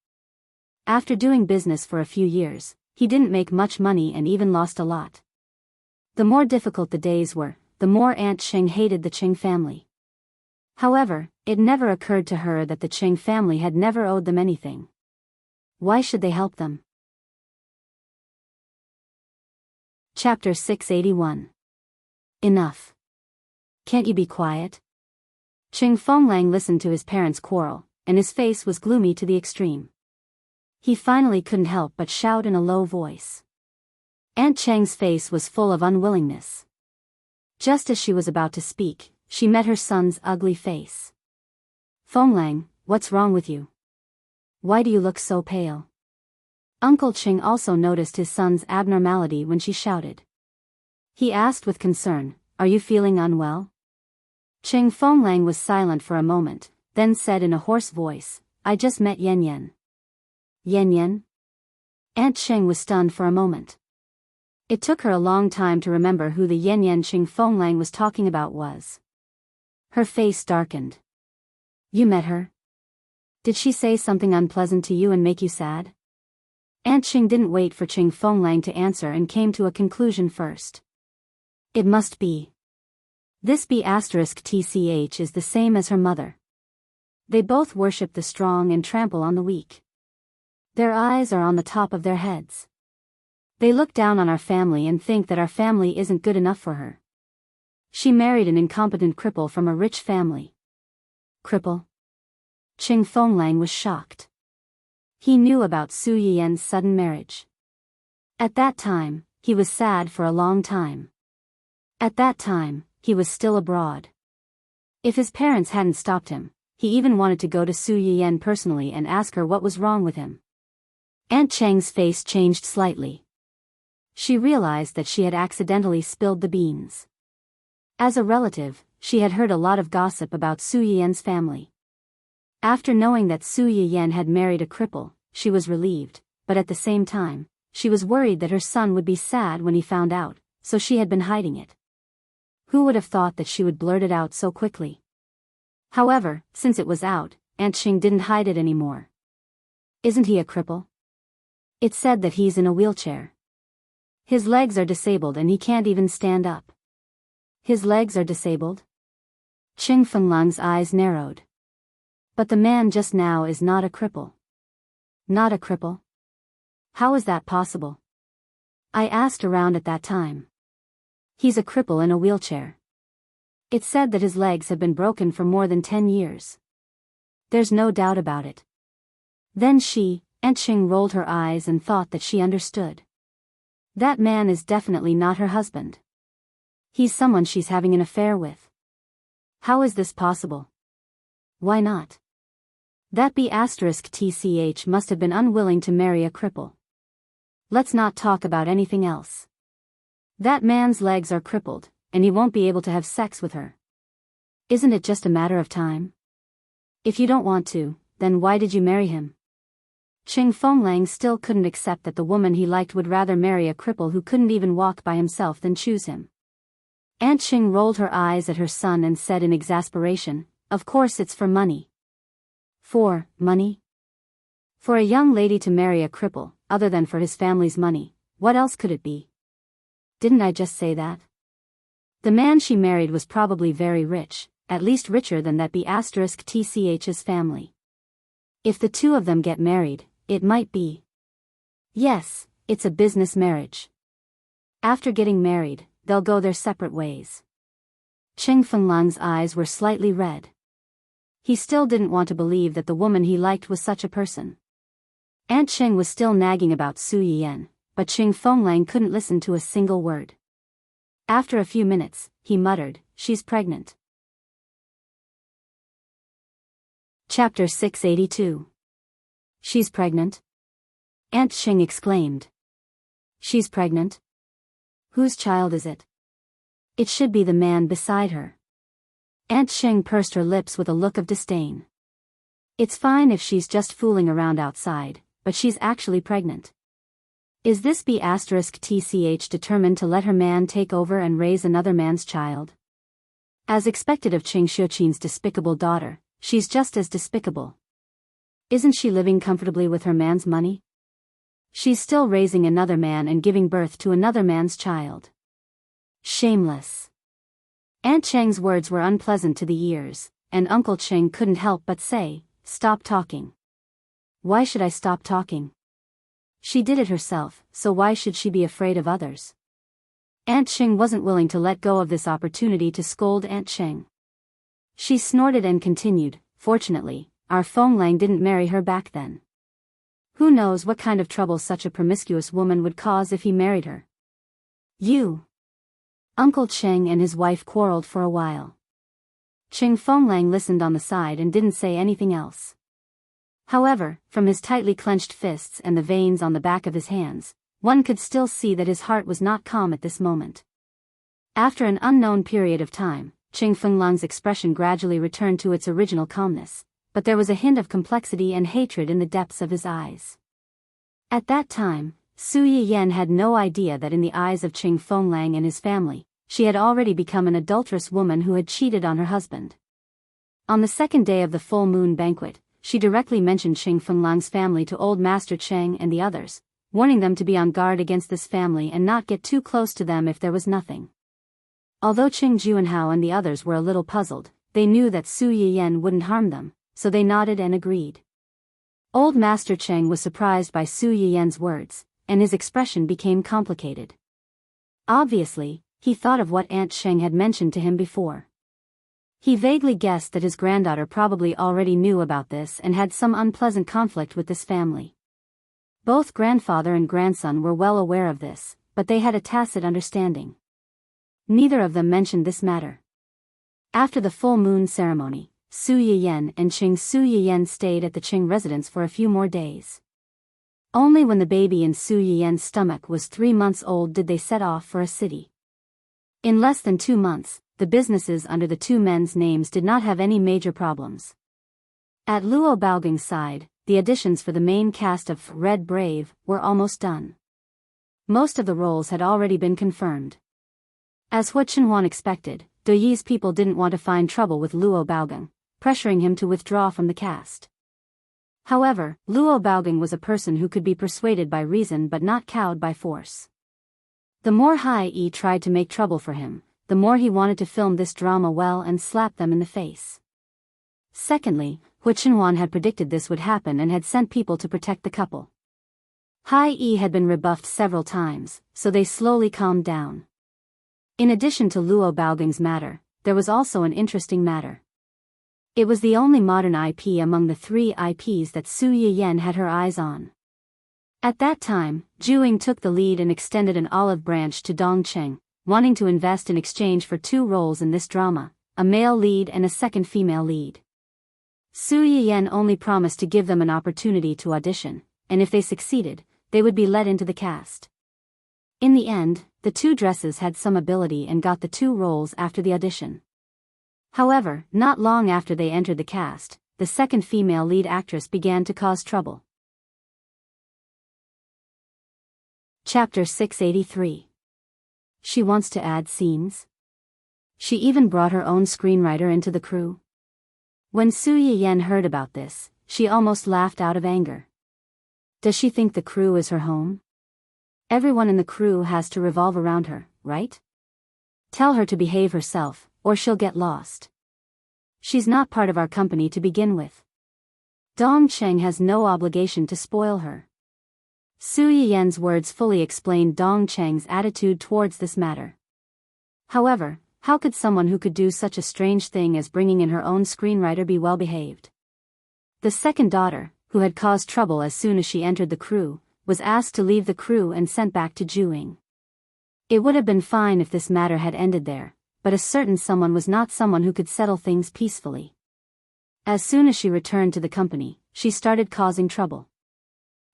Speaker 1: After doing business for a few years, he didn't make much money and even lost a lot. The more difficult the days were, the more Aunt Cheng hated the Cheng family. However, it never occurred to her that the Cheng family had never owed them anything. Why should they help them? Chapter 681. Enough. Can't you be quiet? Ching Fenglang listened to his parents quarrel, and his face was gloomy to the extreme. He finally couldn't help but shout in a low voice. Aunt Cheng's face was full of unwillingness. Just as she was about to speak, she met her son's ugly face. Fenglang, what's wrong with you? Why do you look so pale? Uncle Ching also noticed his son's abnormality when she shouted. He asked with concern, "Are you feeling unwell?" Ching Fenglang was silent for a moment, then said in a hoarse voice, "I just met Yen Yen." Yen Yen? Aunt Cheng was stunned for a moment. It took her a long time to remember who the Yen Yen Ching Fenglang was talking about was. Her face darkened. You met her? Did she say something unpleasant to you and make you sad? Aunt Ching didn't wait for Ching Fenglang to answer and came to a conclusion first. It must be. This B**TCH is the same as her mother. They both worship the strong and trample on the weak. Their eyes are on the top of their heads. They look down on our family and think that our family isn't good enough for her. She married an incompetent cripple from a rich family. Cripple? Ching Fenglang was shocked. He knew about Su Yiyan's sudden marriage. At that time, he was sad for a long time. At that time, he was still abroad. If his parents hadn't stopped him, he even wanted to go to Su Yiyan personally and ask her what was wrong with him. Aunt Cheng's face changed slightly. She realized that she had accidentally spilled the beans. As a relative, she had heard a lot of gossip about Su Yiyan's family. After knowing that Su Yiyan had married a cripple, she was relieved, but at the same time, she was worried that her son would be sad when he found out, so she had been hiding it. Who would have thought that she would blurt it out so quickly? However, since it was out, Aunt Ching didn't hide it anymore. Isn't he a cripple? It said that he's in a wheelchair. His legs are disabled and he can't even stand up. His legs are disabled? Qing Fenglang's eyes narrowed. But the man just now is not a cripple. Not a cripple? How is that possible? I asked around at that time. He's a cripple in a wheelchair. It said that his legs have been broken for more than 10 years. There's no doubt about it. Then Aunt Qing rolled her eyes and thought that she understood. That man is definitely not her husband. He's someone she's having an affair with. How is this possible? Why not? That B*TCH must have been unwilling to marry a cripple. Let's not talk about anything else. That man's legs are crippled, and he won't be able to have sex with her. Isn't it just a matter of time? If you don't want to, then why did you marry him? Qing Fenglang still couldn't accept that the woman he liked would rather marry a cripple who couldn't even walk by himself than choose him. Aunt Qing rolled her eyes at her son and said in exasperation, "Of course it's for money." For money? For a young lady to marry a cripple, other than for his family's money, what else could it be? Didn't I just say that? The man she married was probably very rich, at least richer than that B*TCH's family. If the two of them get married, it might be. Yes, it's a business marriage. After getting married, they'll go their separate ways. Qing Fenglang's eyes were slightly red. He still didn't want to believe that the woman he liked was such a person. Aunt Qing was still nagging about Su Yiyan, but Qing Fenglang couldn't listen to a single word. After a few minutes, he muttered, "She's pregnant." Chapter 682. She's pregnant? Aunt Qing exclaimed. She's pregnant? Whose child is it? It should be the man beside her. Aunt Qing pursed her lips with a look of disdain. It's fine if she's just fooling around outside, but she's actually pregnant. Is this B*TCH determined to let her man take over and raise another man's child? As expected of Qing Xiuqin's despicable daughter, she's just as despicable. Isn't she living comfortably with her man's money? She's still raising another man and giving birth to another man's child. Shameless. Aunt Cheng's words were unpleasant to the ears, and Uncle Qing couldn't help but say, "Stop talking." Why should I stop talking? She did it herself, so why should she be afraid of others? Aunt Qing wasn't willing to let go of this opportunity to scold Aunt Qing. She snorted and continued, "Fortunately, our Fenglang didn't marry her back then. Who knows what kind of trouble such a promiscuous woman would cause if he married her." Uncle Qing and his wife quarreled for a while. Qing Fenglang listened on the side and didn't say anything else. However, from his tightly clenched fists and the veins on the back of his hands, one could still see that his heart was not calm at this moment. After an unknown period of time, Qing Fenglang's expression gradually returned to its original calmness, but there was a hint of complexity and hatred in the depths of his eyes. At that time, Su Yiyan had no idea that in the eyes of Qing Fenglang and his family, she had already become an adulterous woman who had cheated on her husband. On the second day of the full moon banquet, she directly mentioned Qing Fenglang's family to old Master Cheng and the others, warning them to be on guard against this family and not get too close to them if there was nothing. Although Qing Juanhao and the others were a little puzzled, they knew that Su Yiyan wouldn't harm them, so they nodded and agreed. Old Master Cheng was surprised by Su Yiyan's words, and his expression became complicated. Obviously, he thought of what Aunt Cheng had mentioned to him before. He vaguely guessed that his granddaughter probably already knew about this and had some unpleasant conflict with this family. Both grandfather and grandson were well aware of this, but they had a tacit understanding. Neither of them mentioned this matter. After the full moon ceremony, Su Yiyan and Qing Su Yiyan stayed at the Qing residence for a few more days. Only when the baby in Su Yiyan's stomach was 3 months old did they set off for a city. In less than 2 months, the businesses under the two men's names did not have any major problems. At Luo Baoging's side, the auditions for the main cast of Red Brave were almost done. Most of the roles had already been confirmed. As Hua Chenhuan expected, De Yi's people didn't want to find trouble with Luo Baoging, pressuring him to withdraw from the cast. However, Luo Baoging was a person who could be persuaded by reason but not cowed by force. The more Hai Yi tried to make trouble for him, the more he wanted to film this drama well and slap them in the face. Secondly, Hu Chenhuan had predicted this would happen and had sent people to protect the couple. Hai Yi had been rebuffed several times, so they slowly calmed down. In addition to Luo Baoging's matter, there was also an interesting matter. It was the only modern IP among the 3 IPs that Su Yiyan had her eyes on. At that time, Zhu took the lead and extended an olive branch to Dongcheng, wanting to invest in exchange for 2 roles in this drama, a male lead and a second female lead. Su Yiyan only promised to give them an opportunity to audition, and if they succeeded, they would be let into the cast. In the end, the 2 dresses had some ability and got the 2 roles after the audition. However, not long after they entered the cast, the second female lead actress began to cause trouble. Chapter 683. She wants to add scenes. She even brought her own screenwriter into the crew. When Su Yiyan heard about this, she almost laughed out of anger. Does she think the crew is her home? Everyone in the crew has to revolve around her, right? Tell her to behave herself, or she'll get lost. She's not part of our company to begin with. Dongcheng has no obligation to spoil her. Su Yiyan's words fully explained Dongcheng's attitude towards this matter. However, how could someone who could do such a strange thing as bringing in her own screenwriter be well behaved? The second daughter, who had caused trouble as soon as she entered the crew, was asked to leave the crew and sent back to Zhu. It would have been fine if this matter had ended there, but a certain someone was not someone who could settle things peacefully. As soon as she returned to the company, she started causing trouble.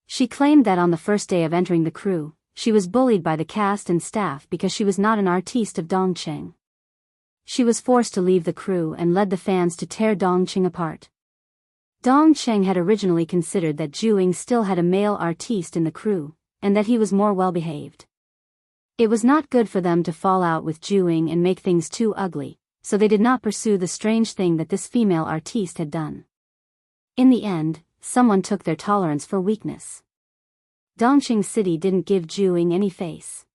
Speaker 1: She claimed that on the first day of entering the crew, she was bullied by the cast and staff because she was not an artiste of Dongcheng. She was forced to leave the crew and led the fans to tear Dongcheng apart. Dongcheng had originally considered that Zhu still had a male artiste in the crew, and that he was more well-behaved. It was not good for them to fall out with Zhu and make things too ugly, so they did not pursue the strange thing that this female artiste had done. In the end, someone took their tolerance for weakness. Dongcheng City didn't give Zhu any face.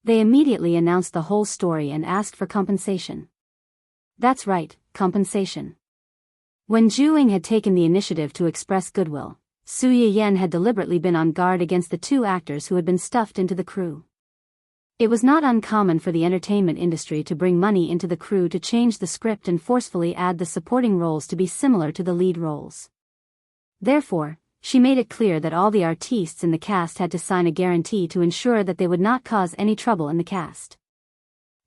Speaker 1: They immediately announced the whole story and asked for compensation. That's right, compensation. When Zhu had taken the initiative to express goodwill, Su Yiyan had deliberately been on guard against the 2 actors who had been stuffed into the crew. It was not uncommon for the entertainment industry to bring money into the crew to change the script and forcefully add the supporting roles to be similar to the lead roles. Therefore, she made it clear that all the artistes in the cast had to sign a guarantee to ensure that they would not cause any trouble in the cast.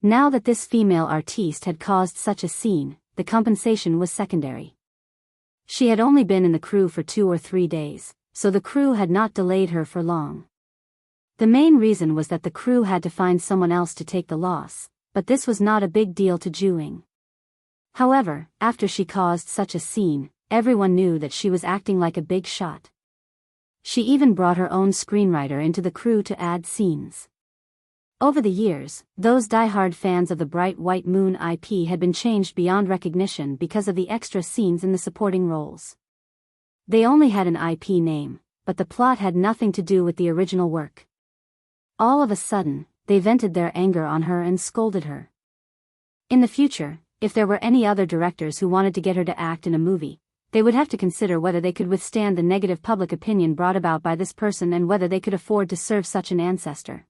Speaker 1: Now that this female artiste had caused such a scene, the compensation was secondary. She had only been in the crew for 2 or 3 days, so the crew had not delayed her for long. The main reason was that the crew had to find someone else to take the loss, but this was not a big deal to Zhu. However, after she caused such a scene, everyone knew that she was acting like a big shot. She even brought her own screenwriter into the crew to add scenes. Over the years, those die-hard fans of the Bright White Moon IP had been changed beyond recognition because of the extra scenes in the supporting roles. They only had an IP name, but the plot had nothing to do with the original work. All of a sudden, they vented their anger on her and scolded her. In the future, if there were any other directors who wanted to get her to act in a movie, they would have to consider whether they could withstand the negative public opinion brought about by this person and whether they could afford to serve such an ancestor.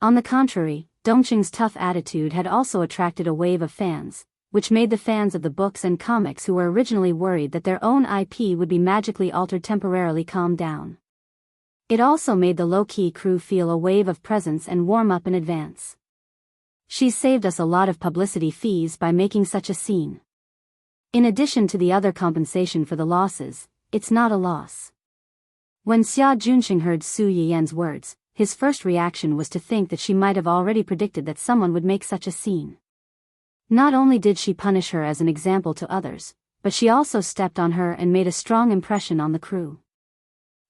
Speaker 1: On the contrary, Dongcheng's tough attitude had also attracted a wave of fans, which made the fans of the books and comics who were originally worried that their own IP would be magically altered temporarily calm down. It also made the low-key crew feel a wave of presence and warm up in advance. She's saved us a lot of publicity fees by making such a scene. In addition to the other compensation for the losses, it's not a loss. When Xia Junxing heard Su Yiyan's words, his first reaction was to think that she might have already predicted that someone would make such a scene. Not only did she punish her as an example to others, but she also stepped on her and made a strong impression on the crew.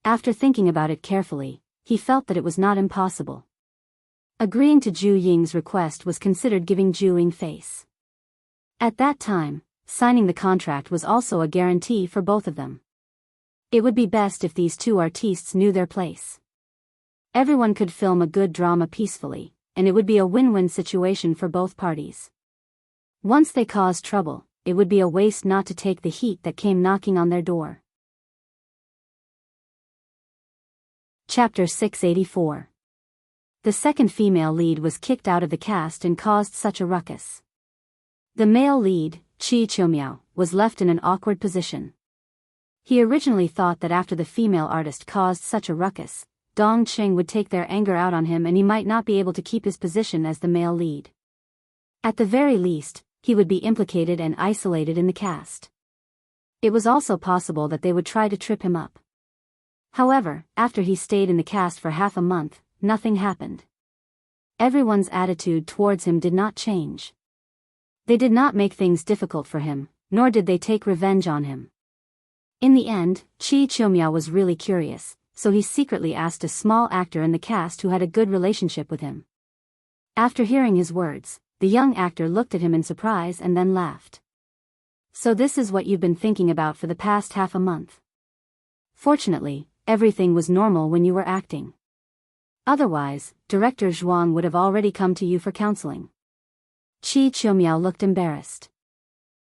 Speaker 1: After thinking about it carefully, he felt that it was not impossible. Agreeing to Zhu Ying's request was considered giving Zhu Ying face. At that time, signing the contract was also a guarantee for both of them. It would be best if these two artistes knew their place. Everyone could film a good drama peacefully, and it would be a win-win situation for both parties. Once they caused trouble, it would be a waste not to take the heat that came knocking on their door. Chapter 684. The second female lead was kicked out of the cast and caused such a ruckus. The male lead, Chi Chiomiao, was left in an awkward position. He originally thought that after the female artist caused such a ruckus, Dong Qing would take their anger out on him and he might not be able to keep his position as the male lead. At the very least, he would be implicated and isolated in the cast. It was also possible that they would try to trip him up. However, after he stayed in the cast for half a month, nothing happened. Everyone's attitude towards him did not change. They did not make things difficult for him, nor did they take revenge on him. In the end, Chi Chiomiao was really curious, so he secretly asked a small actor in the cast who had a good relationship with him. After hearing his words, the young actor looked at him in surprise and then laughed. "So this is what you've been thinking about for the past half a month?" Fortunately, everything was normal when you were acting. Otherwise, Director Zhuang would have already come to you for counseling. Chi Chiomiao looked embarrassed.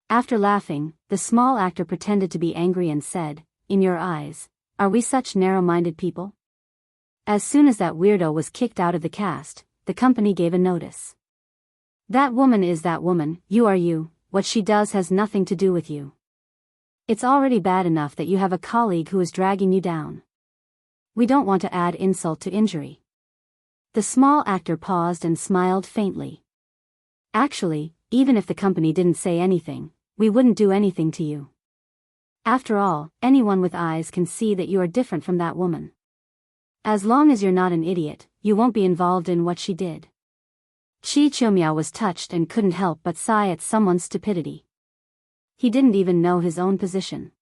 Speaker 1: After laughing, the small actor pretended to be angry and said, "In your eyes, are we such narrow-minded people?" As soon as that weirdo was kicked out of the cast, the company gave a notice. "That woman is that woman, you are you, what she does has nothing to do with you. It's already bad enough that you have a colleague who is dragging you down. We don't want to add insult to injury." The small actor paused and smiled faintly. "Actually, even if the company didn't say anything, we wouldn't do anything to you. After all, anyone with eyes can see that you are different from that woman. As long as you're not an idiot, you won't be involved in what she did." Chi Chiomiao was touched and couldn't help but sigh at someone's stupidity. He didn't even know his own position.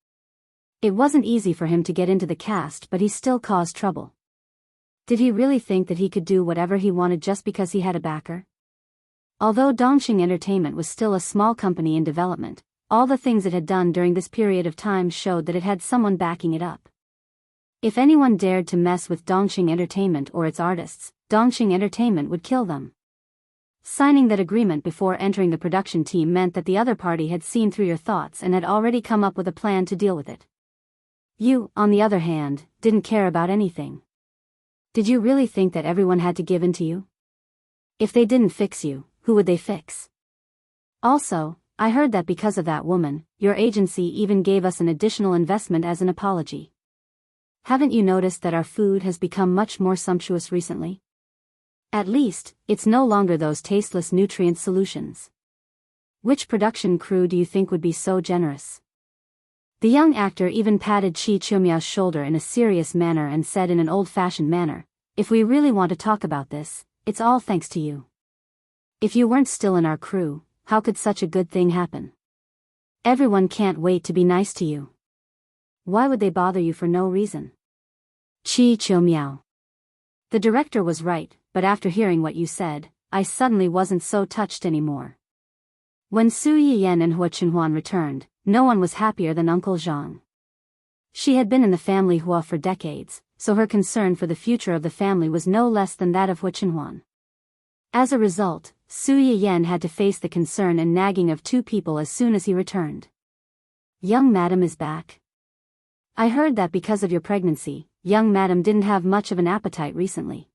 Speaker 1: It wasn't easy for him to get into the cast, but he still caused trouble. Did he really think that he could do whatever he wanted just because he had a backer? Although Dongxing Entertainment was still a small company in development, all the things it had done during this period of time showed that it had someone backing it up. If anyone dared to mess with Dongxing Entertainment or its artists, Dongxing Entertainment would kill them. Signing that agreement before entering the production team meant that the other party had seen through your thoughts and had already come up with a plan to deal with it. You, on the other hand, didn't care about anything. Did you really think that everyone had to give in to you? If they didn't fix you, who would they fix? Also, I heard that because of that woman, your agency even gave us an additional investment as an apology. Haven't you noticed that our food has become much more sumptuous recently? At least, it's no longer those tasteless nutrient solutions. Which production crew do you think would be so generous?" The young actor even patted Chi Chiomiao's shoulder in a serious manner and said in an old-fashioned manner, "If we really want to talk about this, it's all thanks to you. If you weren't still in our crew, how could such a good thing happen? Everyone can't wait to be nice to you. Why would they bother you for no reason?" Chi Chiomiao. The director was right, but after hearing what you said, I suddenly wasn't so touched anymore. When Su Yiyan and Hua Qinhuan returned, no one was happier than Uncle Zhang. She had been in the family Hua for decades, so her concern for the future of the family was no less than that of Hua Qinhuan. As a result, Su Yiyan had to face the concern and nagging of two people as soon as he returned. "Young madam is back. I heard that because of your pregnancy, young madam didn't have much of an appetite recently.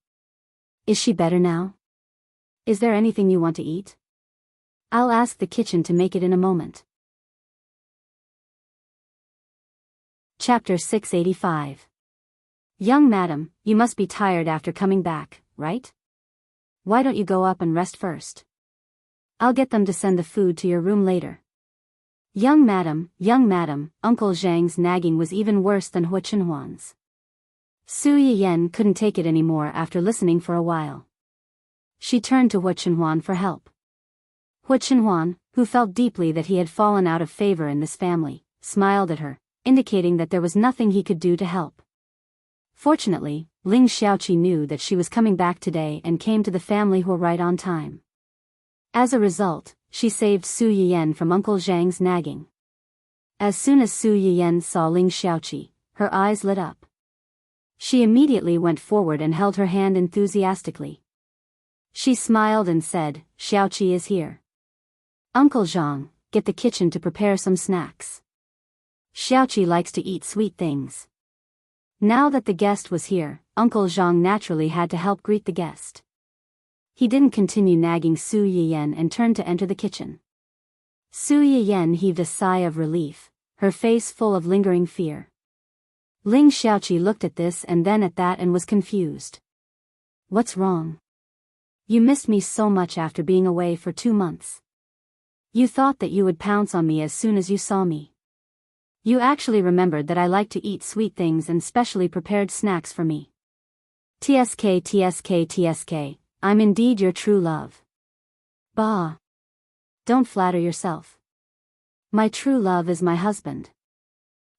Speaker 1: Is she better now? Is there anything you want to eat? I'll ask the kitchen to make it in a moment." Chapter 685. "Young madam, you must be tired after coming back, right? Why don't you go up and rest first? I'll get them to send the food to your room later." Young madam, Uncle Zhang's nagging was even worse than Hua Qinhuan's. Su Yiyan couldn't take it anymore after listening for a while. She turned to Hua Qinhuan for help. Hua Qinhuan, who felt deeply that he had fallen out of favor in this family, smiled at her, indicating that there was nothing he could do to help. Fortunately, Ling Xiaoqi knew that she was coming back today and came to the family Hua right on time. As a result, she saved Su Yiyan from Uncle Zhang's nagging. As soon as Su Yiyan saw Ling Xiaoqi, her eyes lit up. She immediately went forward and held her hand enthusiastically. She smiled and said, "Xiaoqi is here. Uncle Zhang, get the kitchen to prepare some snacks. Xiaoqi likes to eat sweet things." Now that the guest was here, Uncle Zhang naturally had to help greet the guest. He didn't continue nagging Su Yiyan and turned to enter the kitchen. Su Yiyan heaved a sigh of relief, her face full of lingering fear. Ling Xiaoqi looked at this and then at that and was confused. "What's wrong? You missed me so much after being away for 2 months. You thought that you would pounce on me as soon as you saw me. You actually remembered that I like to eat sweet things and specially prepared snacks for me. TSK TSK TSK, I'm indeed your true love." "Bah. Don't flatter yourself. My true love is my husband.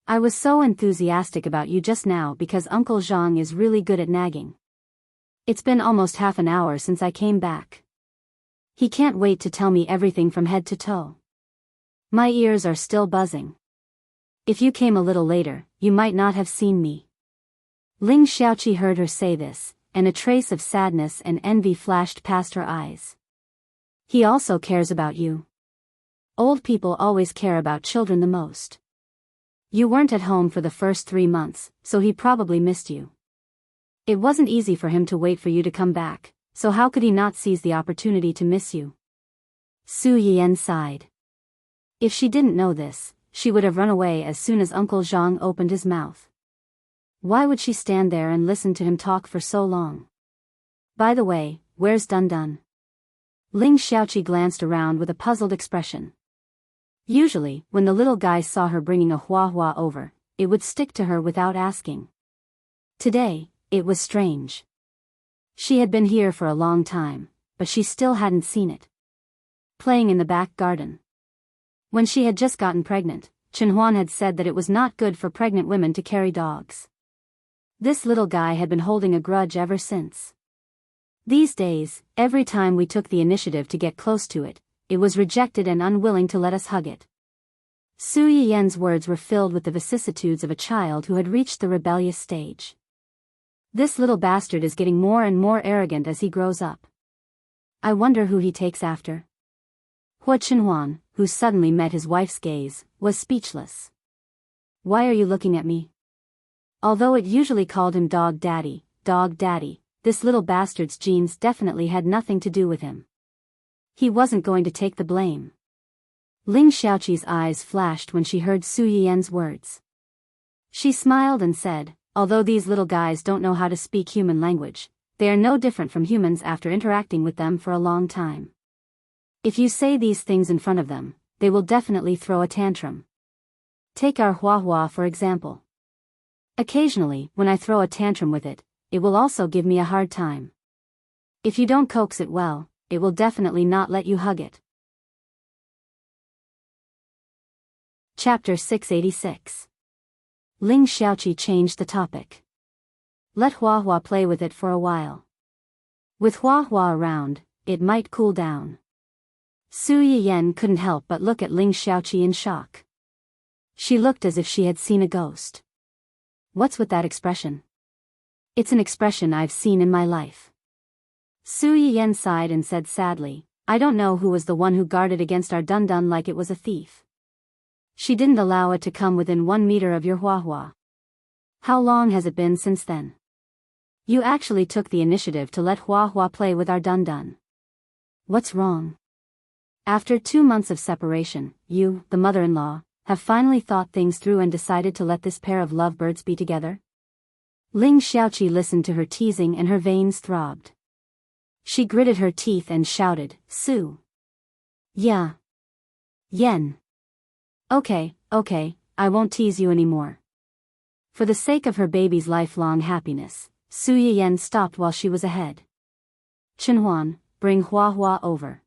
Speaker 1: I was so enthusiastic about you just now because Uncle Zhang is really good at nagging. It's been almost half an hour since I came back. He can't wait to tell me everything from head to toe. My ears are still buzzing. If you came a little later, you might not have seen me." Ling Xiaoqi heard her say this, and a trace of sadness and envy flashed past her eyes. "He also cares about you. Old people always care about children the most. You weren't at home for the first 3 months, so he probably missed you. It wasn't easy for him to wait for you to come back, so how could he not seize the opportunity to miss you?" Su Yiyan sighed. If she didn't know this, she would have run away as soon as Uncle Zhang opened his mouth. Why would she stand there and listen to him talk for so long? "By the way, where's Dun Dun?" Ling Xiaoqi glanced around with a puzzled expression. Usually, when the little guy saw her bringing a hua over, it would stick to her without asking. Today, it was strange. She had been here for a long time, but she still hadn't seen it. Playing in the back garden. When she had just gotten pregnant, Chen Huan had said that it was not good for pregnant women to carry dogs. This little guy had been holding a grudge ever since. These days, every time we took the initiative to get close to it, it was rejected and unwilling to let us hug it. Su Yiyan's words were filled with the vicissitudes of a child who had reached the rebellious stage. This little bastard is getting more and more arrogant as he grows up. I wonder who he takes after. Hua Chenhuan, who suddenly met his wife's gaze, was speechless. "Why are you looking at me?" Although it usually called him dog daddy, this little bastard's genes definitely had nothing to do with him. He wasn't going to take the blame. Ling Xiaoqi's eyes flashed when she heard Su Yiyan's words. She smiled and said, "Although these little guys don't know how to speak human language, they are no different from humans after interacting with them for a long time. If you say these things in front of them, they will definitely throw a tantrum. Take our hua for example. Occasionally, when I throw a tantrum with it, it will also give me a hard time. If you don't coax it well, it will definitely not let you hug it." Chapter 686. Ling Xiaoqi changed the topic. "Let Hua play with it for a while. With Hua around, it might cool down." Su Yiyan couldn't help but look at Ling Xiaoqi in shock. She looked as if she had seen a ghost. "What's with that expression?" "It's an expression I've seen in my life." Su Yiyan sighed and said sadly, "I don't know who was the one who guarded against our Dun Dun like it was a thief. She didn't allow it to come within 1 meter of your hua. How long has it been since then? You actually took the initiative to let hua play with our Dun Dun. What's wrong? After 2 months of separation, you, the mother-in-law, have finally thought things through and decided to let this pair of lovebirds be together?" Ling Xiaoqi listened to her teasing and her veins throbbed. She gritted her teeth and shouted, "Su! Yeah. Yen. Okay, I won't tease you anymore." For the sake of her baby's lifelong happiness, Su Yiyan stopped while she was ahead. "Chenhuan, bring Hua over.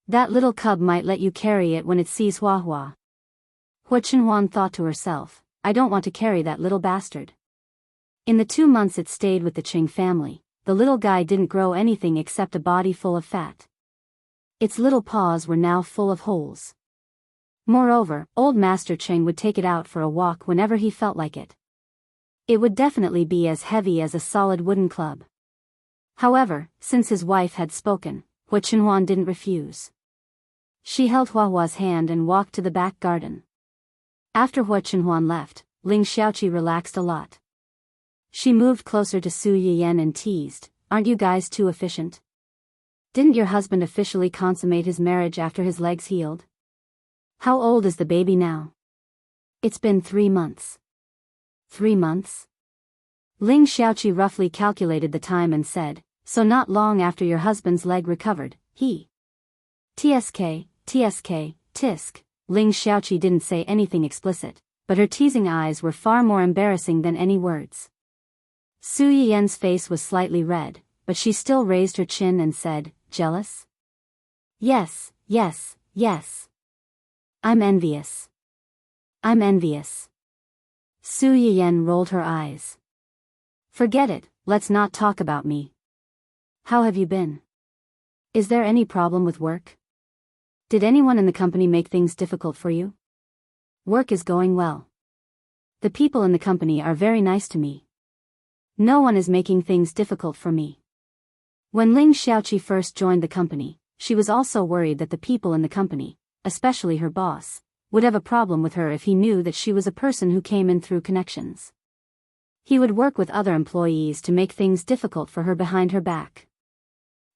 Speaker 1: That little cub might let you carry it when it sees Hua." Hua Chenhuan thought to herself, "I don't want to carry that little bastard." In the 2 months it stayed with the Qing family, the little guy didn't grow anything except a body full of fat. Its little paws were now full of holes. Moreover, old Master Cheng would take it out for a walk whenever he felt like it. It would definitely be as heavy as a solid wooden club. However, since his wife had spoken, Hua Chunhuan didn't refuse. She held Huahua's hand and walked to the back garden. After Hua Chunhuan left, Ling Xiaoqi relaxed a lot. She moved closer to Su Yiyan and teased, "Aren't you guys too efficient? Didn't your husband officially consummate his marriage after his legs healed? How old is the baby now?" "It's been 3 months." 3 months? Ling Xiaoqi roughly calculated the time and said, "So not long after your husband's leg recovered, he..." "TSK, tisk." Ling Xiaoqi didn't say anything explicit, but her teasing eyes were far more embarrassing than any words. Su Yiyan's face was slightly red, but she still raised her chin and said, "Jealous? Yes. I'm envious. Su Yiyan rolled her eyes. "Forget it, let's not talk about me. How have you been? Is there any problem with work? Did anyone in the company make things difficult for you?" "Work is going well. The people in the company are very nice to me. No one is making things difficult for me." When Ling Xiaoqi first joined the company, she was also worried that the people in the company, especially her boss, would have a problem with her if he knew that she was a person who came in through connections. He would work with other employees to make things difficult for her behind her back.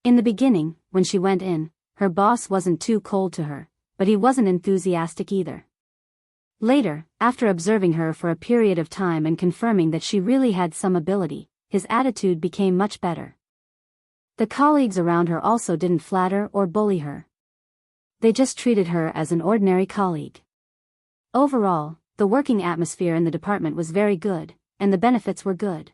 Speaker 1: In the beginning, when she went in, her boss wasn't too cold to her, but he wasn't enthusiastic either. Later, after observing her for a period of time and confirming that she really had some ability, his attitude became much better. The colleagues around her also didn't flatter or bully her. They just treated her as an ordinary colleague. Overall, the working atmosphere in the department was very good, and the benefits were good.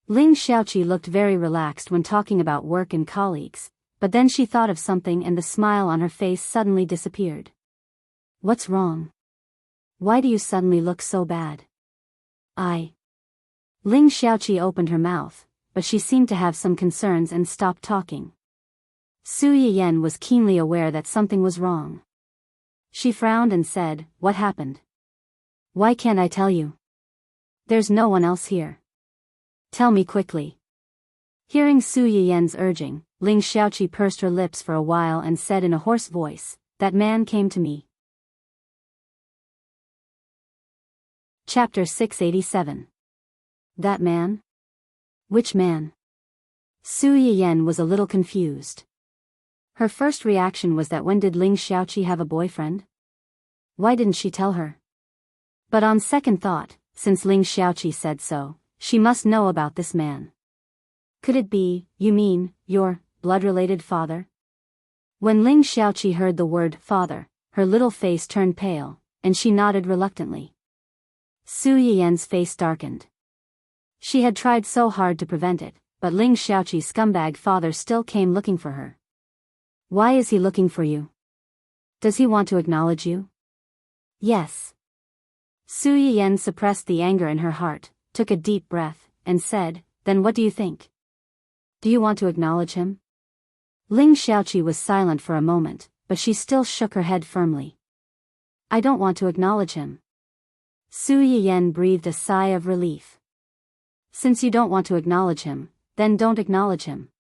Speaker 1: Ling Xiaoqi looked very relaxed when talking about work and colleagues, but then she thought of something and the smile on her face suddenly disappeared. "What's wrong? Why do you suddenly look so bad?" Ling Xiaoqi opened her mouth, but she seemed to have some concerns and stopped talking. Su Yiyan was keenly aware that something was wrong. She frowned and said, "What happened? Why can't I tell you? There's no one else here. Tell me quickly." Hearing Su Yiyan's urging, Ling Xiaoqi pursed her lips for a while and said in a hoarse voice, "That man came to me." Chapter 687. That man? Which man? Su Yiyan was a little confused. Her first reaction was that when did Ling Xiaoqi have a boyfriend? Why didn't she tell her? But on second thought, since Ling Xiaoqi said so, she must know about this man. Could it be, you mean, your blood-related father? When Ling Xiaoqi heard the word father, her little face turned pale, and she nodded reluctantly. Su Yiyan's face darkened. She had tried so hard to prevent it, but Ling Xiaoqi's scumbag father still came looking for her. Why is he looking for you? Does he want to acknowledge you? Yes. Su Yiyan suppressed the anger in her heart, took a deep breath, and said, "Then what do you think? Do you want to acknowledge him?" Ling Xiaoqi was silent for a moment, but she still shook her head firmly. "I don't want to acknowledge him." Su Yiyan breathed a sigh of relief. "Since you don't want to acknowledge him, then don't acknowledge him.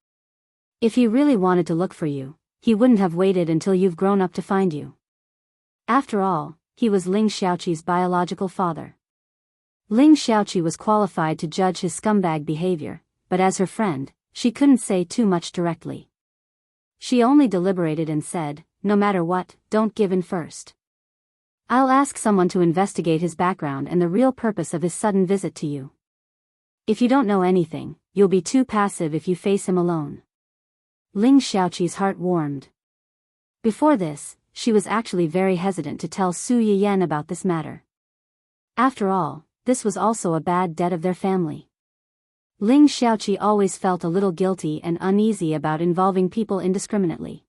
Speaker 1: If he really wanted to look for you, he wouldn't have waited until you've grown up to find you. After all, he was Ling Xiaoqi's biological father. Ling Xiaoqi was qualified to judge his scumbag behavior, but as her friend, she couldn't say too much directly. She only deliberated and said, "No matter what, don't give in first. I'll ask someone to investigate his background and the real purpose of his sudden visit to you. If you don't know anything, you'll be too passive if you face him alone." Ling Xiaoqi's heart warmed. Before this, she was actually very hesitant to tell Su Yiyan about this matter. After all, this was also a bad debt of their family. Ling Xiaoqi always felt a little guilty and uneasy about involving people indiscriminately.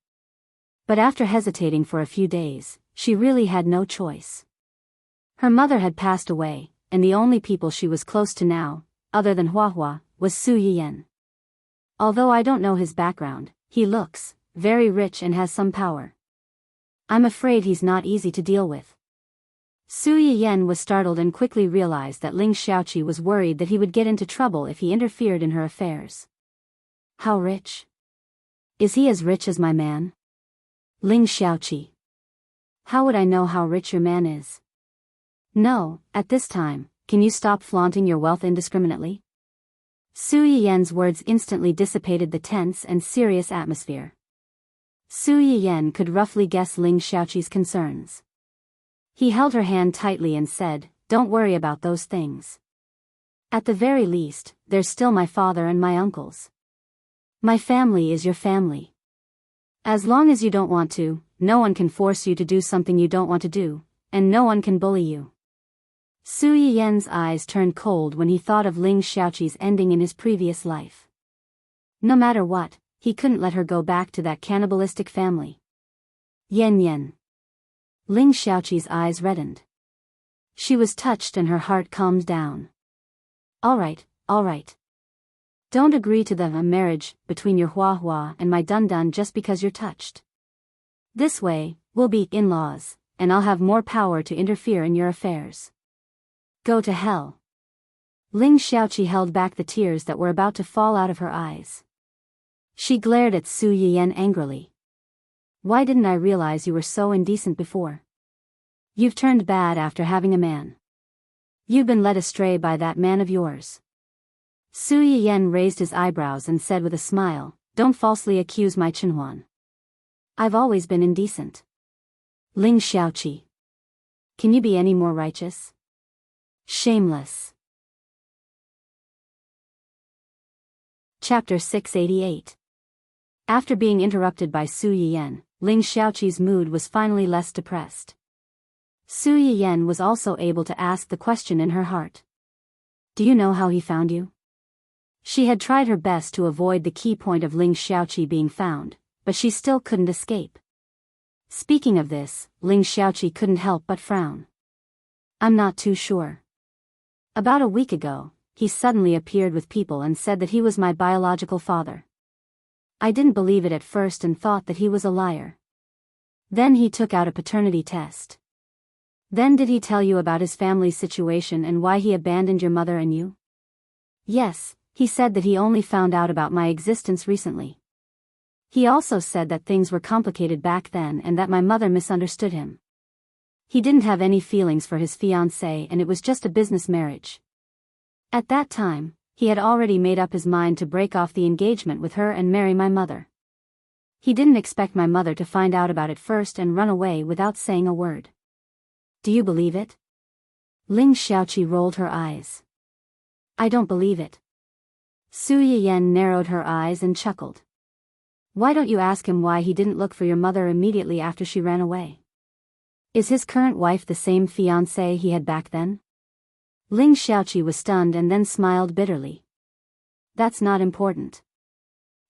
Speaker 1: But after hesitating for a few days, she really had no choice. Her mother had passed away, and the only people she was close to now, other than Huahua, was Su Yiyan. Although I don't know his background, he looks very rich and has some power. I'm afraid he's not easy to deal with. Su Yiyen was startled and quickly realized that Ling Xiaoqi was worried that he would get into trouble if he interfered in her affairs. How rich? Is he as rich as my man? Ling Xiaoqi. How would I know how rich your man is? No, at this time, can you stop flaunting your wealth indiscriminately? Su Yiyen's words instantly dissipated the tense and serious atmosphere. Su Yiyen could roughly guess Ling Xiaoqi's concerns. He held her hand tightly and said, "Don't worry about those things. At the very least, there's still my father and my uncles. My family is your family. As long as you don't want to, no one can force you to do something you don't want to do, and no one can bully you." Su Yiyen's eyes turned cold when he thought of Ling Xiaoqi's ending in his previous life. No matter what, he couldn't let her go back to that cannibalistic family. Yen Yen. Ling Xiaoqi's eyes reddened. She was touched and her heart calmed down. All right. Don't agree to the marriage between your Hua Hua and my Dun Dun just because you're touched. This way, we'll be in-laws, and I'll have more power to interfere in your affairs. Go to hell. Ling Xiaoqi held back the tears that were about to fall out of her eyes. She glared at Su Yiyen angrily. Why didn't I realize you were so indecent before? You've turned bad after having a man. You've been led astray by that man of yours. Su Yiyen raised his eyebrows and said with a smile, "Don't falsely accuse my Chenhuan. I've always been indecent." Ling Xiaoqi. Can you be any more righteous? Shameless. Chapter 688. After being interrupted by Su Yiyen, Ling Xiaoqi's mood was finally less depressed. Su Yiyen was also able to ask the question in her heart. Do you know how he found you? She had tried her best to avoid the key point of Ling Xiaoqi being found, but she still couldn't escape. Speaking of this, Ling Xiaoqi couldn't help but frown. I'm not too sure. About a week ago, he suddenly appeared with people and said that he was my biological father. I didn't believe it at first and thought that he was a liar. Then he took out a paternity test. Then did he tell you about his family's situation and why he abandoned your mother and you? Yes, he said that he only found out about my existence recently. He also said that things were complicated back then and that my mother misunderstood him. He didn't have any feelings for his fiancée and it was just a business marriage. At that time, he had already made up his mind to break off the engagement with her and marry my mother. He didn't expect my mother to find out about it first and run away without saying a word. Do you believe it? Ling Xiaoqi rolled her eyes. I don't believe it. Su Yiyen narrowed her eyes and chuckled. Why don't you ask him why he didn't look for your mother immediately after she ran away? Is his current wife the same fiancée he had back then? Ling Xiaoqi was stunned and then smiled bitterly. That's not important.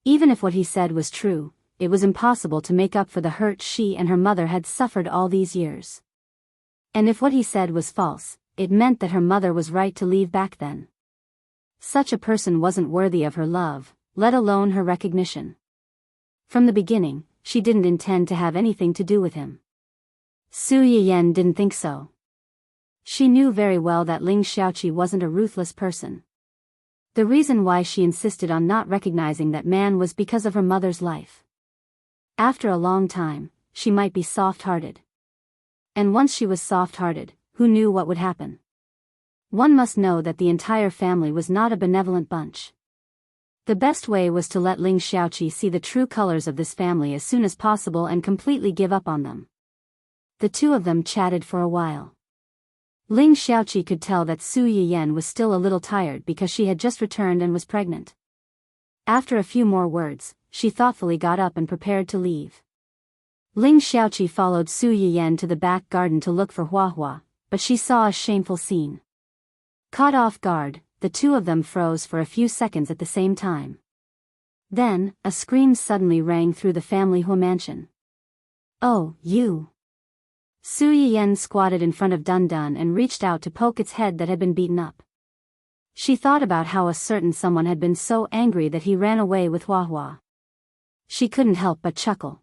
Speaker 1: Even if what he said was true, it was impossible to make up for the hurt she and her mother had suffered all these years. And if what he said was false, it meant that her mother was right to leave back then. Such a person wasn't worthy of her love, let alone her recognition. From the beginning, she didn't intend to have anything to do with him. Su Yiyen didn't think so. She knew very well that Ling Xiaoqi wasn't a ruthless person. The reason why she insisted on not recognizing that man was because of her mother's life. After a long time, she might be soft-hearted. And once she was soft-hearted, who knew what would happen? One must know that the entire family was not a benevolent bunch. The best way was to let Ling Xiaoqi see the true colors of this family as soon as possible and completely give up on them. The two of them chatted for a while. Ling Xiaoqi could tell that Su Yiyen was still a little tired because she had just returned and was pregnant. After a few more words, she thoughtfully got up and prepared to leave. Ling Xiaoqi followed Su Yiyen to the back garden to look for Hua Hua, but she saw a shameful scene. Caught off guard, the two of them froze for a few seconds at the same time. Then, a scream suddenly rang through the family Hua mansion. Oh, you! Su Yiyen squatted in front of Dun Dun and reached out to poke its head that had been beaten up. She thought about how a certain someone had been so angry that he ran away with Hua Hua. She couldn't help but chuckle.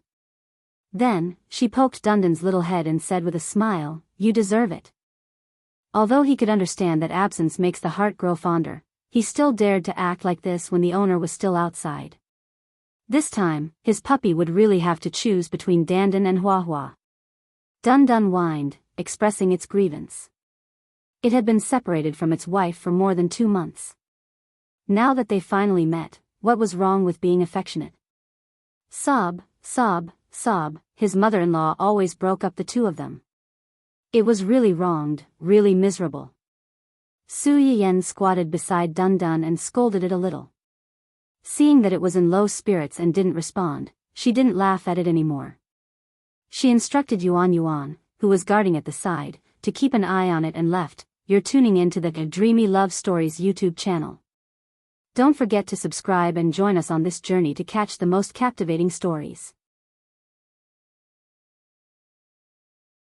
Speaker 1: Then, she poked Dun Dun's little head and said with a smile, "You deserve it." Although he could understand that absence makes the heart grow fonder, he still dared to act like this when the owner was still outside. This time, his puppy would really have to choose between Dandan and Hua Hua. Dun Dun whined, expressing its grievance. It had been separated from its wife for more than 2 months. Now that they finally met, what was wrong with being affectionate? Sob, sob, sob, his mother-in-law always broke up the two of them. It was really wronged, really miserable. Su Yiyen squatted beside Dun Dun and scolded it a little. Seeing that it was in low spirits and didn't respond, she didn't laugh at it anymore. She instructed Yuan Yuan, who was guarding at the side, to keep an eye on it and left. You're tuning in to the Dreamy Love Stories YouTube channel. Don't forget to subscribe and join us on this journey to catch the most captivating stories.